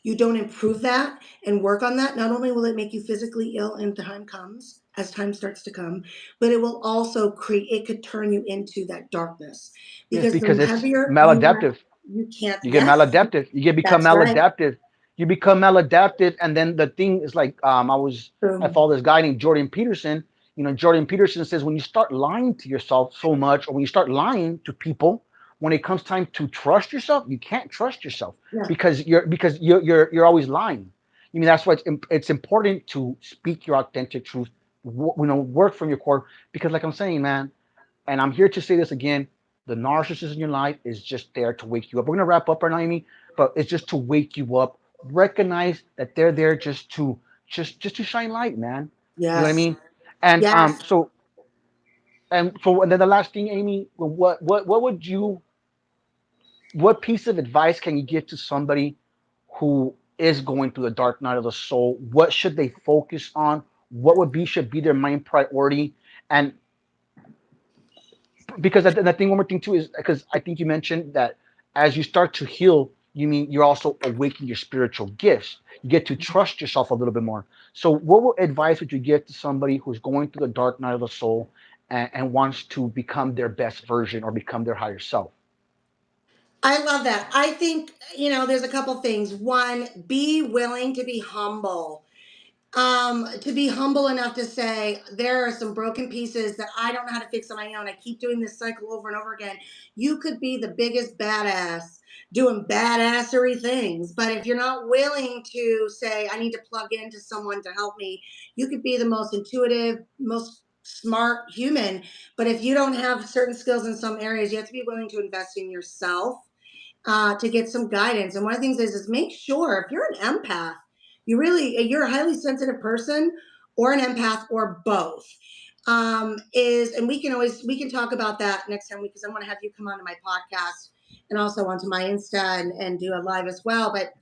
you don't improve that and work on that, not only will it make you physically ill in time comes, as time starts to come, but it will also create, it could turn you into that darkness. Yes, Because because the it's heavier you are, maladaptive. you can't, You get yes, maladaptive. You get become that's right. maladaptive. You become maladaptive, and then the thing is like I Boom. follow this guy named Jordan Peterson. You know, Jordan Peterson says when you start lying to yourself so much, or when you start lying to people, when it comes time to trust yourself, you can't trust yourself Yeah. because you're always lying. I mean, that's why it's important to speak your authentic truth. Work from your core, because like I'm saying, man, and I'm here to say this again, the narcissist in your life is just there to wake you up. We're gonna wrap up right now, Amy, but it's just to wake you up. Recognize that they're there just to shine light, man. You know what I Yes. mean? And Yes. and then the last thing, Amy, what would you, what piece of advice can you give to somebody who is going through the dark night of the soul? What should they focus on? What would be should be their main priority? And because the thing, one more thing too, is because I think you mentioned that as you start to heal, you mean you're also awakening your spiritual gifts. You get to trust yourself a little bit more. So advice would you give to somebody who's going through the dark night of the soul, and wants to become their best version or become their higher self? I love that. I think, there's a couple things. One, be willing to be humble. To be humble enough to say there are some broken pieces that I don't know how to fix on my own. I keep doing this cycle over and over again. You could be the biggest badass doing badassery things, but if you're not willing to say I need to plug into someone to help me, you could be the most intuitive, most smart human, but if you don't have certain skills in some areas, you have to be willing to invest in yourself, to get some guidance. And one of the things is make sure if you're an empath, you're a highly sensitive person or an empath or both. And we can talk about that next time, because I want to have you come onto my podcast and also onto my Insta and do a live as well. But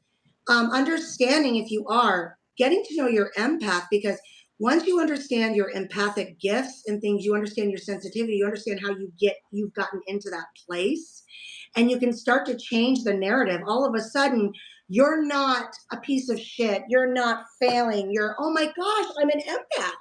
understanding if you are getting to know your empath, because once you understand your empathic gifts and things, you understand your sensitivity, you understand how you've gotten into that place, and you can start to change the narrative. All of a sudden, you're not a piece of shit. You're not failing. You're, oh my gosh, I'm an empath.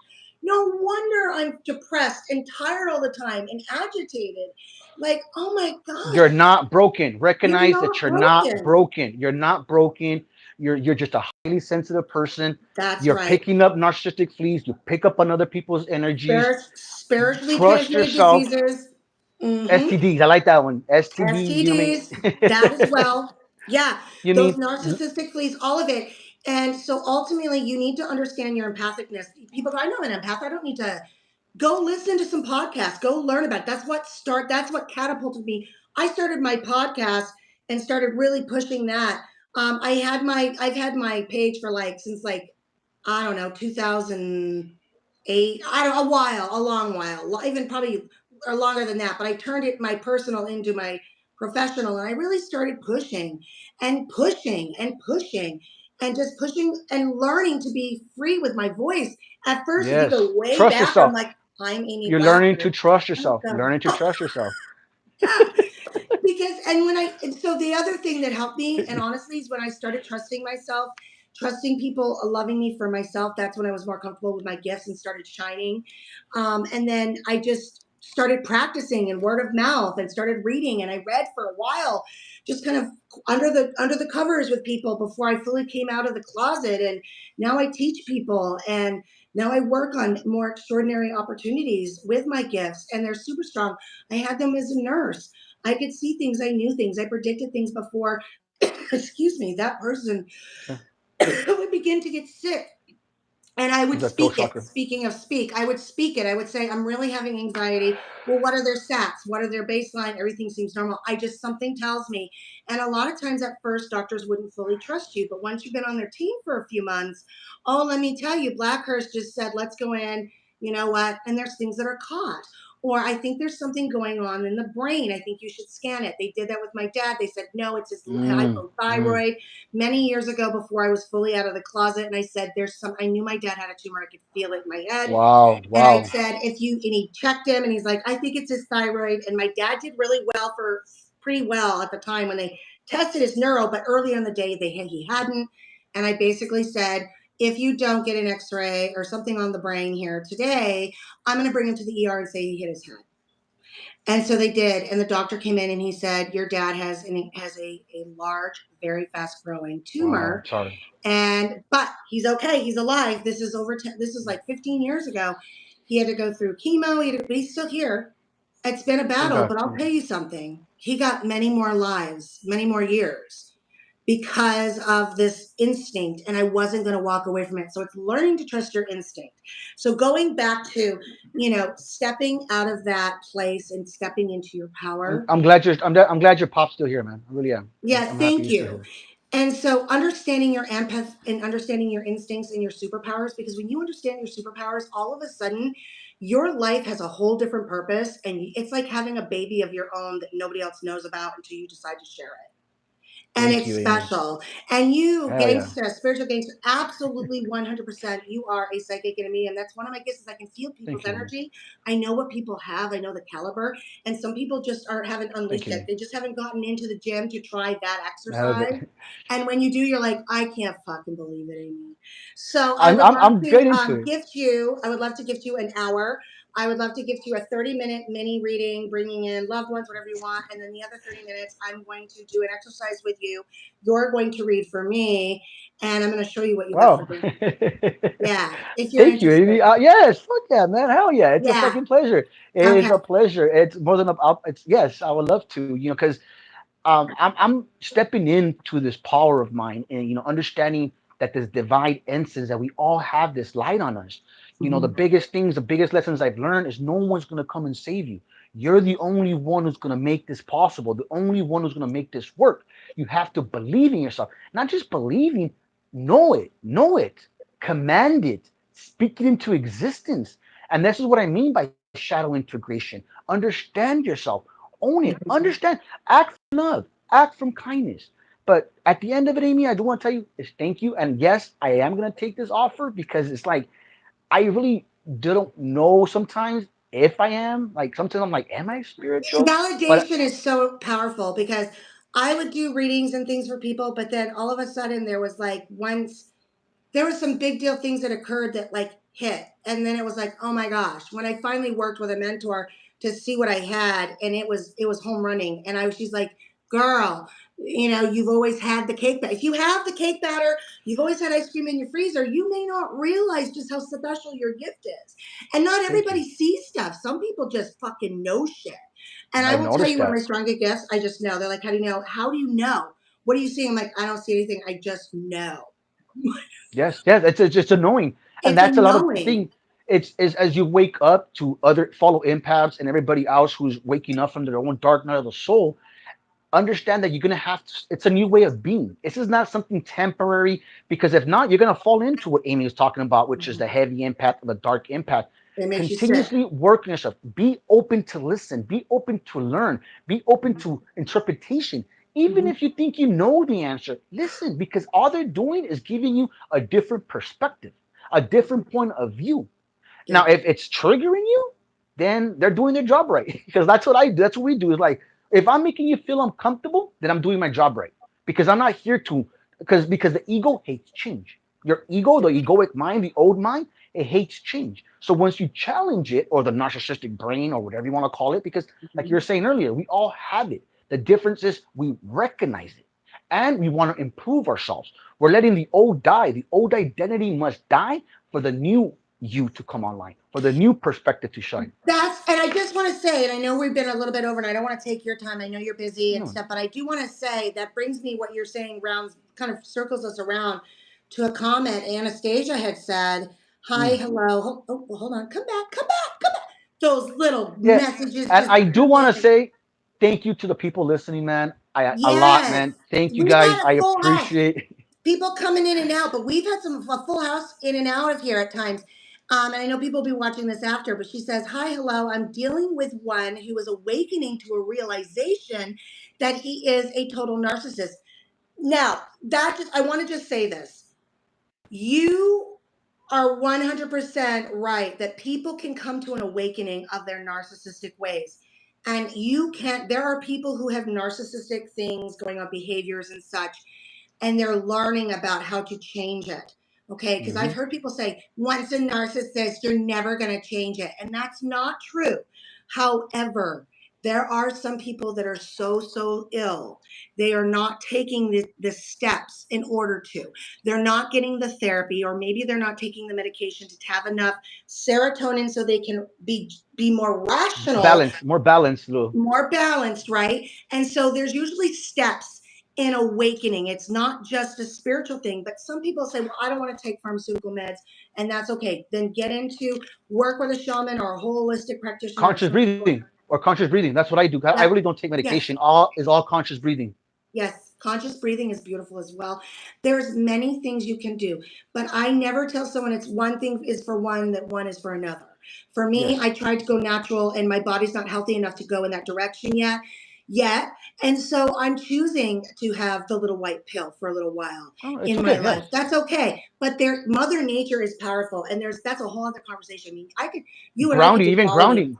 No wonder I'm depressed and tired all the time and agitated. Like, oh my You're gosh, not broken. you're Recognize that not you're not broken. broken. You're not broken. You're just a highly sensitive person. That's You're right. picking up narcissistic fleas. You pick up on other people's energies. Spiritually Trust transmitted yourself. diseases. Mm-hmm. STDs. I like that one. STDs. You know what STDs, I that as mean? well. Yeah, You those mean? narcissistic fleas, all of it. And so ultimately, you need to understand your empathicness. People go, I know an empath. I don't need to go listen to some podcasts. Go learn about it. That's what catapulted me. I started my podcast and started really pushing that. I've had my page for like since like I don't know 2008. I don't a long while, even probably or longer than that. But I turned it my personal into my professional, and I really started pushing and pushing and pushing and just pushing and learning to be free with my voice. At first, if you go Yes. way Trust back, I'm yourself. like, I'm Amy You're learning to Blackhurst. trust Oh yourself. God. Learning to trust yourself. Yeah. Because and so the other thing that helped me, and honestly, is when I started trusting myself, trusting people, loving me for myself. That's when I was more comfortable with my gifts and started shining. And then I just started practicing and word of mouth and started reading, and I read for a while, just kind of under the covers with people before I fully came out of the closet. And now I teach people, and now I work on more extraordinary opportunities with my gifts, and they're super strong. I had them as a nurse. I could see things, I knew things, I predicted things before, excuse me, that person Sure. would begin to get sick. And I would The throat speak it. chakra. Speaking of speak, I would speak it. I would say, I'm really having anxiety. Well, what are their stats? What are their baseline? Everything seems normal. Something tells me. And a lot of times at first, doctors wouldn't fully trust you. But once you've been on their team for a few months, oh, let me tell you, Blackhurst just said, let's go in. you know what? And there's things that are caught. Or I think there's something going on in the brain. I think you should scan it. They did that with my dad. They said, no, it's his Mm, mm. hypothyroid. Many years ago, before I was fully out of the closet, and I said, I knew my dad had a tumor. I could feel it in my head. Wow, And I wow. said, and he checked him and he's like, I think it's his thyroid. And my dad did really well pretty well at the time when they tested his neuro, but early in the day, he hadn't. And I basically said, if you don't get an x-ray or something on the brain here today, I'm going to bring him to the ER and say he hit his head. And so they did. And the doctor came in and he said, your dad has a large, very fast growing Wow, tumor. sorry. But he's okay. He's alive. This is this is like 15 years ago. He had to go through chemo. But he's still here. It's been a Thank battle, God. but I'll tell you something. He got many more lives, many more years because of this instinct, and I wasn't going to walk away from it. So it's learning to trust your instinct. So going back to, stepping out of that place and stepping into your power. I'm glad your pop's still here, man. I really am. Yeah, I'm happy thank you're still you. here. And so understanding your empath and understanding your instincts and your superpowers, because when you understand your superpowers, all of a sudden your life has a whole different purpose. And it's like having a baby of your own that nobody else knows about until you decide to share it. And Thank it's you, Amy. special. And you, Hell yeah. gangster, spiritual gangster, absolutely 100%. You are a psychic and a medium. That's one of my gifts is I can feel people's Thank you, man. energy. I know what people have. I know the caliber. And some people just haven't Thank unleashed it. you. They just haven't gotten into the gym to try that I have exercise. it. And when you do, you're like, I can't fucking believe it, Amy. So I would love I'm to good into it. gift you. I would love to gift you an hour. I would love to gift you a 30-minute mini reading, bringing in loved ones, whatever you want. And then the other 30 minutes, I'm going to do an exercise with you. You're going to read for me, and I'm going to show you what you have for Wow. dinner. Yeah, if you're Thank you, Amy. interested. Yes, fuck yeah, man. Hell yeah. It's a Yeah. fucking pleasure. It is Okay. a pleasure. It's more than a. It's yes, I would love to. Because I'm stepping into this power of mine, and understanding that this divine essence that we all have this light on us. The Mhm. biggest things, the biggest lessons I've learned is no one's gonna come and save you. You're the only one who's gonna make this possible. The only one who's gonna make this work. You have to believe in yourself, not just believing, know it, command it, speak it into existence. And this is what I mean by shadow integration. Understand yourself, own it, understand, act from love, act from kindness. But at the end of it, Amy, I do want to tell you is thank you. And yes, I am gonna take this offer because it's like I really don't know sometimes if I am. Like sometimes I'm like, am I spiritual? But Validation is so powerful because I would do readings and things for people, but then all of a sudden there was like once there was some big deal things that occurred that like hit, and then it was like, oh my gosh, when I finally worked with a mentor to see what I had, and it was home running, and she's like, girl, you've always had the cake batter. If you have the cake batter, you've always had ice cream in your freezer, you may not realize just how special your gift is. And not thank you. everybody sees stuff. Some people just fucking know shit. And I I've will tell noticed you one of my that. strongest gifts, I just know. They're like, how do you know? How do you know? What are you seeing? I'm like, I don't see anything, I just know. Yes, yes, it's just annoying, and It's a that's a lot of knowing. thing. It's is as you wake up to other follow empaths and everybody else who's waking up from their own dark night of the soul. Understand that you're gonna have to. It's a new way of being. This is not something temporary because if not, you're gonna fall into what Amy was talking about, which is the heavy empath or the dark empath. It makes you sick. Continuously work on yourself. Be open to listen. Be open to learn. Be open Mhm. to interpretation. Even Mhm. if you think you know the answer, listen because all they're doing is giving you a different perspective, a different point of view. Now, Yeah. if it's triggering you, then they're doing their job right. Because that's what I do. That's what we do. Is like if I'm making you feel uncomfortable, then I'm doing my job right. Because I'm not here to because the ego hates change. Your ego, the egoic mind, the old mind, it hates change. So once you challenge it, or the narcissistic brain, or whatever you want to call it, because like you Mhm. were saying earlier, we all have it. The difference is we recognize it and we want to improve ourselves. We're letting the old die. The old identity must die for the new you to come online, for the new perspective to shine. And I just want to say, and I know we've been a little bit over, and I don't want to take your time. I know you're busy and No. stuff, but I do want to say that brings me what you're saying rounds, kind of circles us around to a comment Anastasia had said. Hi, Mm. hello. Hold on. Come back. Come back. Come back. Those little Yeah. messages And just I do come want to in. say thank you to the people listening, man. A lot, Yes. man. Thank you We guys. had I a full house. appreciate People coming in and out, but we've had a full house in and out of here at times. And I know people will be watching this after, but she says, "Hi, hello. I'm dealing with one who is awakening to a realization that he is a total narcissist." Now, I want to just say this. You are 100% right that people can come to an awakening of their narcissistic ways. And there are people who have narcissistic things going on, behaviors and such, and they're learning about how to change it. Okay, because I've heard people say, once a narcissist, you're never going to change it. And that's not true. However, there are some people that are so ill. They are not taking the steps in order to. They're not getting the therapy, or maybe they're not taking the medication to have enough serotonin so they can be more rational, More balanced, Lou. more balanced, right? And so there's usually steps in awakening. It's not just a spiritual thing, but some people say, well, I don't want to take pharmaceutical meds, and that's okay. Then get into work with a shaman or a holistic practitioner. Conscious breathing or conscious breathing. That's what I do. I Yeah. really don't take Yes. medication. All conscious breathing. Yes, conscious breathing is beautiful as well. There's many things you can do, but I never tell someone it's one thing is for one, that one is for another. For me, Yes. I tried to go natural, and my body's not healthy enough to go in that direction yet. And so I'm choosing to have the little white pill for a little while in my life. Yes. That's okay. But Mother Nature is powerful, and that's a whole other conversation. I mean, Grounding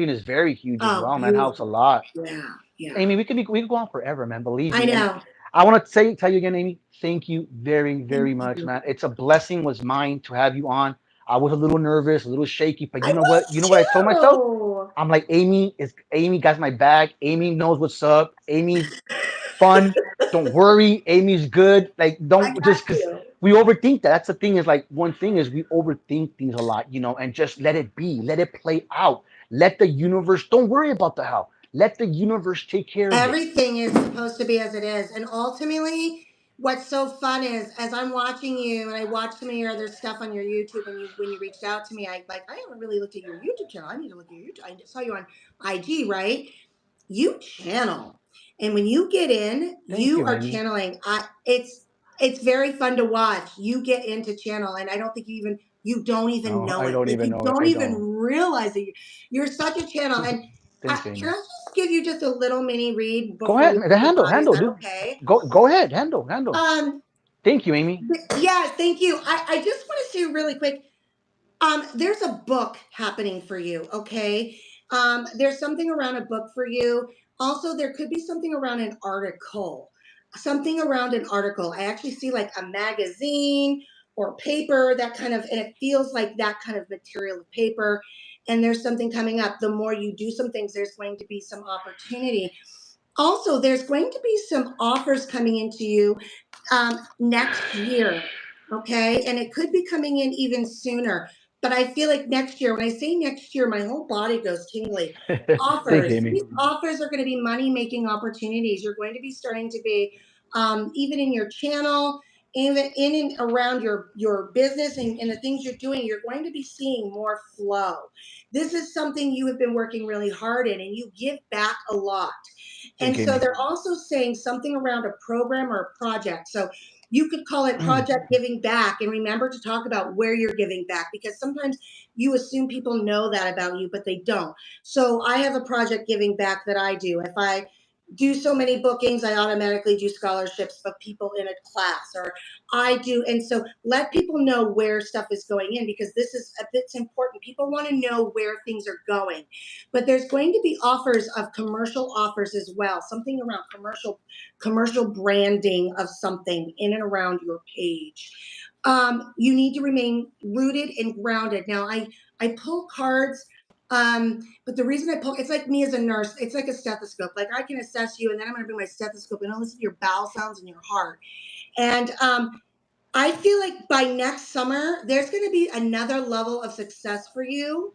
is very huge as well, man. Helps a beautiful. lot. Yeah. Amy, we could go on forever, man. Believe me. I know. And I want to tell you again, Amy. Thank you very Thank much, you. man. It's a blessing was mine to have you on. I was a little nervous, a little shaky, but I you know what? was I told myself? too. I'm like, Amy got my back. Amy knows what's up. Amy's fun. Don't worry. Amy's good. Like, I don't got just because you. we overthink that. That's the thing is like one thing is we overthink things a lot, and just let it be. Let it play out. Let the universe, don't worry about the how. Let the universe take care of it. Everything is supposed to be as it is. And ultimately, what's so fun is as I'm watching you, and I watch some of your other stuff on your YouTube, and when you reached out to me, I haven't really looked at your YouTube channel. I need to look at your YouTube. I saw you on IG, right? You channel. And when you get in, you are Amy. channeling. It's very fun to watch. You get into channel, and I don't think you don't even know I it. don't Like, even you know it. don't I even don't. realize that you're such a channel. And Thanks, can Amy. I just give you just a little mini read Go before ahead. we The move on? Is that dude. okay? Go ahead. Handle. Um, Thank you, Amy. yeah, thank you. I just want to say really quick. There's a book happening for you, okay? There's something around a book for you. Also, there could be something around an article. Something around an article. I actually see like a magazine or paper, that kind of, and it feels like that kind of material of paper. And there's something coming up. The more you do some things, there's going to be some opportunity. Also, there's going to be some offers coming into you next year, okay? And it could be coming in even sooner. But I feel like next year, when I say next year, my whole body goes tingly. Thank you, Offers. Amy. These offers are going to be money-making opportunities. You're going to be starting to be, even in your channel, even in and around your business and the things you're doing, you're going to be seeing more flow. This is something you have been working really hard in, and you give back a lot. And so they're also saying something around a program or a project. So you could call it project giving back, and remember to talk about where you're giving back, because sometimes you assume people know that about you, but they don't. So I have a project giving back that I do. If I do so many bookings, I automatically do scholarships of people in a class, or I do. And so let people know where stuff is going in, because it's important. People want to know where things are going. But there's going to be offers of commercial offers as well, something around commercial branding of something in and around your page. You need to remain rooted and grounded. Now, I pull cards, but the reason I pull, it's like me as a nurse, it's like a stethoscope. Like, I can assess you, and then I'm going to bring my stethoscope and I'll listen to your bowel sounds and your heart. And I feel like by next summer, there's going to be another level of success for you,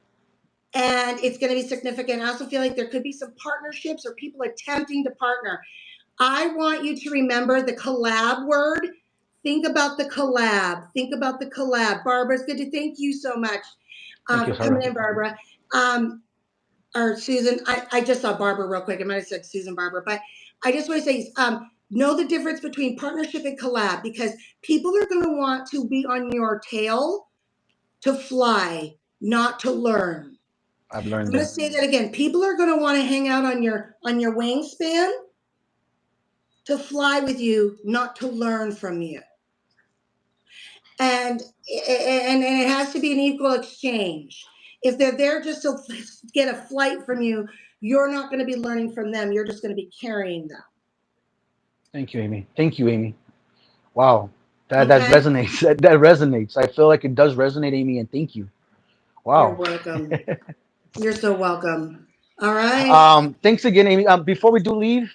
and it's going to be significant. I also feel like there could be some partnerships or people attempting to partner. I want you to remember the collab word. Think about the collab. Think about the collab. Barbara, it's good to thank you so much for coming in, Barbara. Or Susan, I just saw Barbara real quick. I might have said Susan Barbara, but I just want to say, know the difference between partnership and collab, because people are going to want to be on your tail to fly, not to learn. I've I'm learned going to that. say that again. People are going to want to hang out on your wingspan to fly with you, not to learn from you. And it has to be an equal exchange. If they're there just to get a flight from you, you're not going to be learning from them. You're just going to be carrying them. Thank you, Amy. Thank you, Amy. Wow, that Okay? resonates. That resonates. I feel like it does resonate, Amy, and thank you. You're Wow. welcome. You're so welcome. All right. Thanks again, Amy. Before we do leave,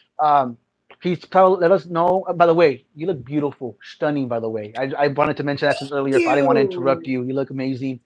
please let us know. By the way, you look beautiful, stunning. By the way, I wanted to mention that since earlier, so I didn't want to interrupt You. you. You look amazing.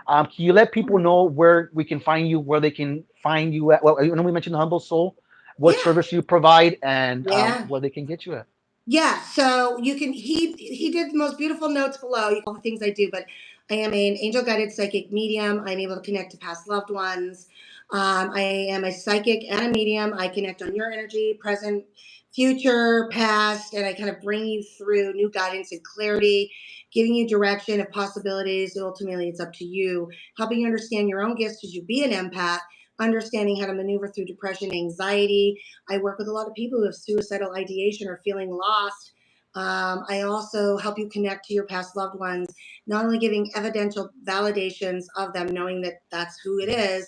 Can you let people know where we can find you, where they can find you at? Well, I know we mentioned the Humble Soul, what Yeah. service you provide, and Yeah. where they can get you at. Yeah, so you can he did the most beautiful notes below. You all the things I do, but I am an angel guided psychic medium. I'm able to connect to past loved ones. I am a psychic and a medium. I connect on your energy, present, future, past, and I kind of bring you through new guidance and clarity, giving you direction of possibilities. Ultimately, it's up to you, helping you understand your own gifts as you be an empath, understanding how to maneuver through depression, anxiety. I work with a lot of people who have suicidal ideation or feeling lost. I also help you connect to your past loved ones, not only giving evidential validations of them, knowing that that's who it is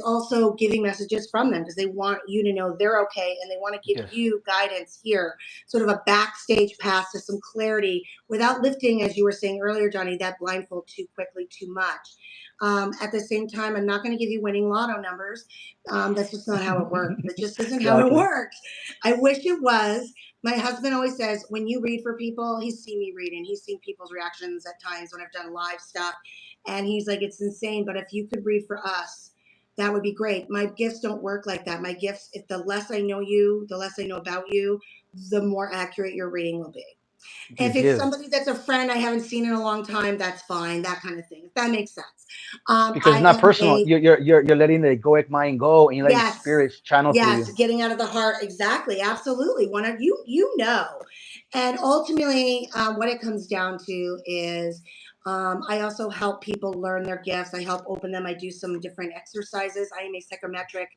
also giving messages from them because they want you to know they're okay and they want to give Yes. you guidance here, sort of a backstage pass to some clarity without lifting, as you were saying earlier, Johnny, that blindfold too quickly, too much. At the same time, I'm not going to give you winning lotto numbers. That's just not how it works. It just isn't how it Exactly. works. I wish it was. My husband always says, when you read for people, he's seen me read and he's seen people's reactions at times when I've done live stuff. And he's like, it's insane. But if you could read for us, that would be great. My gifts don't work like that. My gifts, if the less I know you, the less I know about you, the more accurate your reading will be. If It it's is. somebody that's a friend I haven't seen in a long time, that's fine. That kind of thing. If that makes sense. Because I it's not am personal. a You're letting the egoic mind go, and you're letting yes, spirits channel through yes, you. getting out of the heart. Exactly, absolutely. One of you, you know, and ultimately, what it comes down to is. I also help people learn their gifts. I help open them. I do some different exercises. I am a psychometric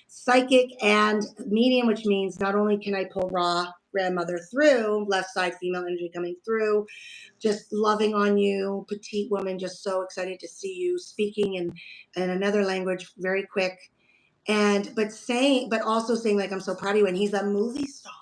psychic and medium, which means not only can I pull raw grandmother through, left side female energy coming through, just loving on you, petite woman, just so excited to see you speaking in another language very quick. And but also saying like I'm so proud of you. And he's a movie star.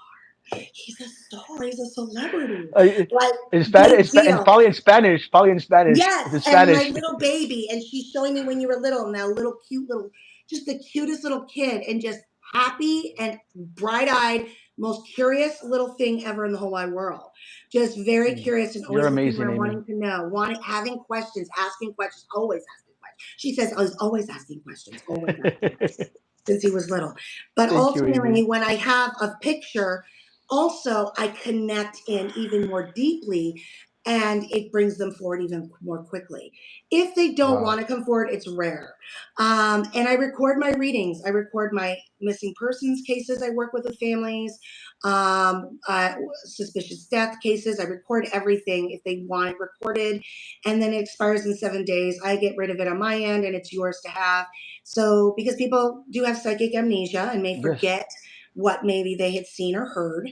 He's a star. He's a celebrity. Uh, Like in Spanish, big and deal. probably in Spanish, probably in Spanish. Yes, It's in and my Spanish. little baby, and she's showing me when you were little, and that little cute little, just the cutest little kid, and just happy and bright eyed, most curious little thing ever in the whole wide world. Just very curious and You're always looking amazing, around, Amy. wanting to know, wanting, having questions, asking questions, always asking questions. She says, I was always asking questions, always asking questions since he was little. But Thank you, Amy. ultimately, when I have a picture, also I connect in even more deeply and it brings them forward even more quickly. If they don't Wow. want to come forward, it's rare. And I record my readings. I record my missing persons cases. I work with the families, um, uh, suspicious death cases. I record everything if they want it recorded, and then it expires in 7 days. I get rid of it on my end, and it's yours to have. So because people do have psychic amnesia and may Yes. forget what maybe they had seen or heard,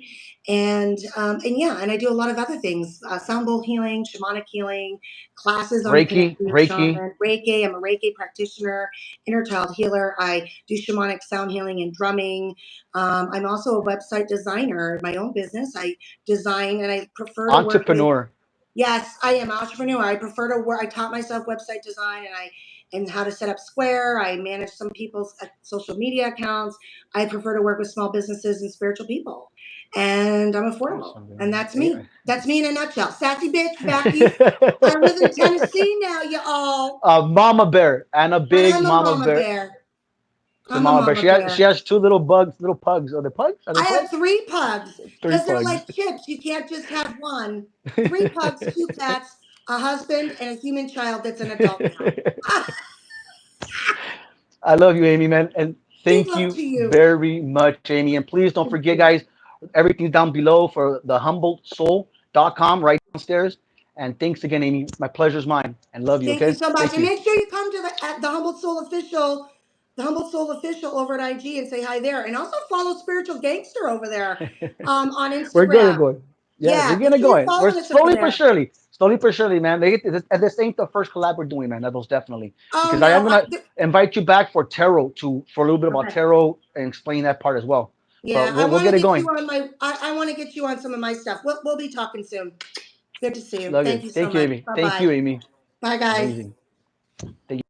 and yeah, and I do a lot of other things: sound bowl healing, shamanic healing, classes on Reiki, connecting with Reiki, shaman, Reiki. I'm a Reiki practitioner, inner child healer. I do shamanic sound healing and drumming. I'm also a website designer, my own business. I design, and I prefer to work with. entrepreneur. Yes, I am an entrepreneur. I prefer to work. I taught myself website design and how to set up Square. I manage some people's social media accounts. I prefer to work with small businesses and spiritual people. And I'm affordable. Awesome, And Amy. that's me. That's me in a nutshell. Sassy bitch, back east. I live in Tennessee now, y'all. A mama bear and a big I'm a mama mama bear. bear. The I'm a mama bear. mama She bear. has two little bugs, little pugs. Are they pugs? Are they I pugs? have three pugs Three because they're pugs. like chips. You can't just have one. Three pugs, two cats, a husband, and a human child that's an adult now. I love you, Amy, man, and Big thank love you to you. very much, Amy. And please don't Thank forget, you. guys, everything's down below for the humblesoul.com right downstairs. And thanks again, Amy. My pleasure's mine, and love you. Thank you Okay, so much. thank And you. make sure you come to the Humbled Soul Official, over at IG, and say hi there. And also follow Spiritual Gangster over there on We're good at Instagram. going. Yes, we're Yeah, make gonna sure you're go. We're following us over slowly but there. surely, slowly but surely, man. And this ain't the first collab we're doing, man. That was definitely Oh because I am no. gonna invite you back for tarot for a little bit about Okay. tarot and explain that part as well. Yeah, But I we'll want to get it get you going. on my. I want to get you on some of my stuff. We'll be talking soon. Good to see you. Love Thank you. you so Thank you, much. Amy. Bye Thank you, bye. Amy. Bye guys. Amazing. Thank you.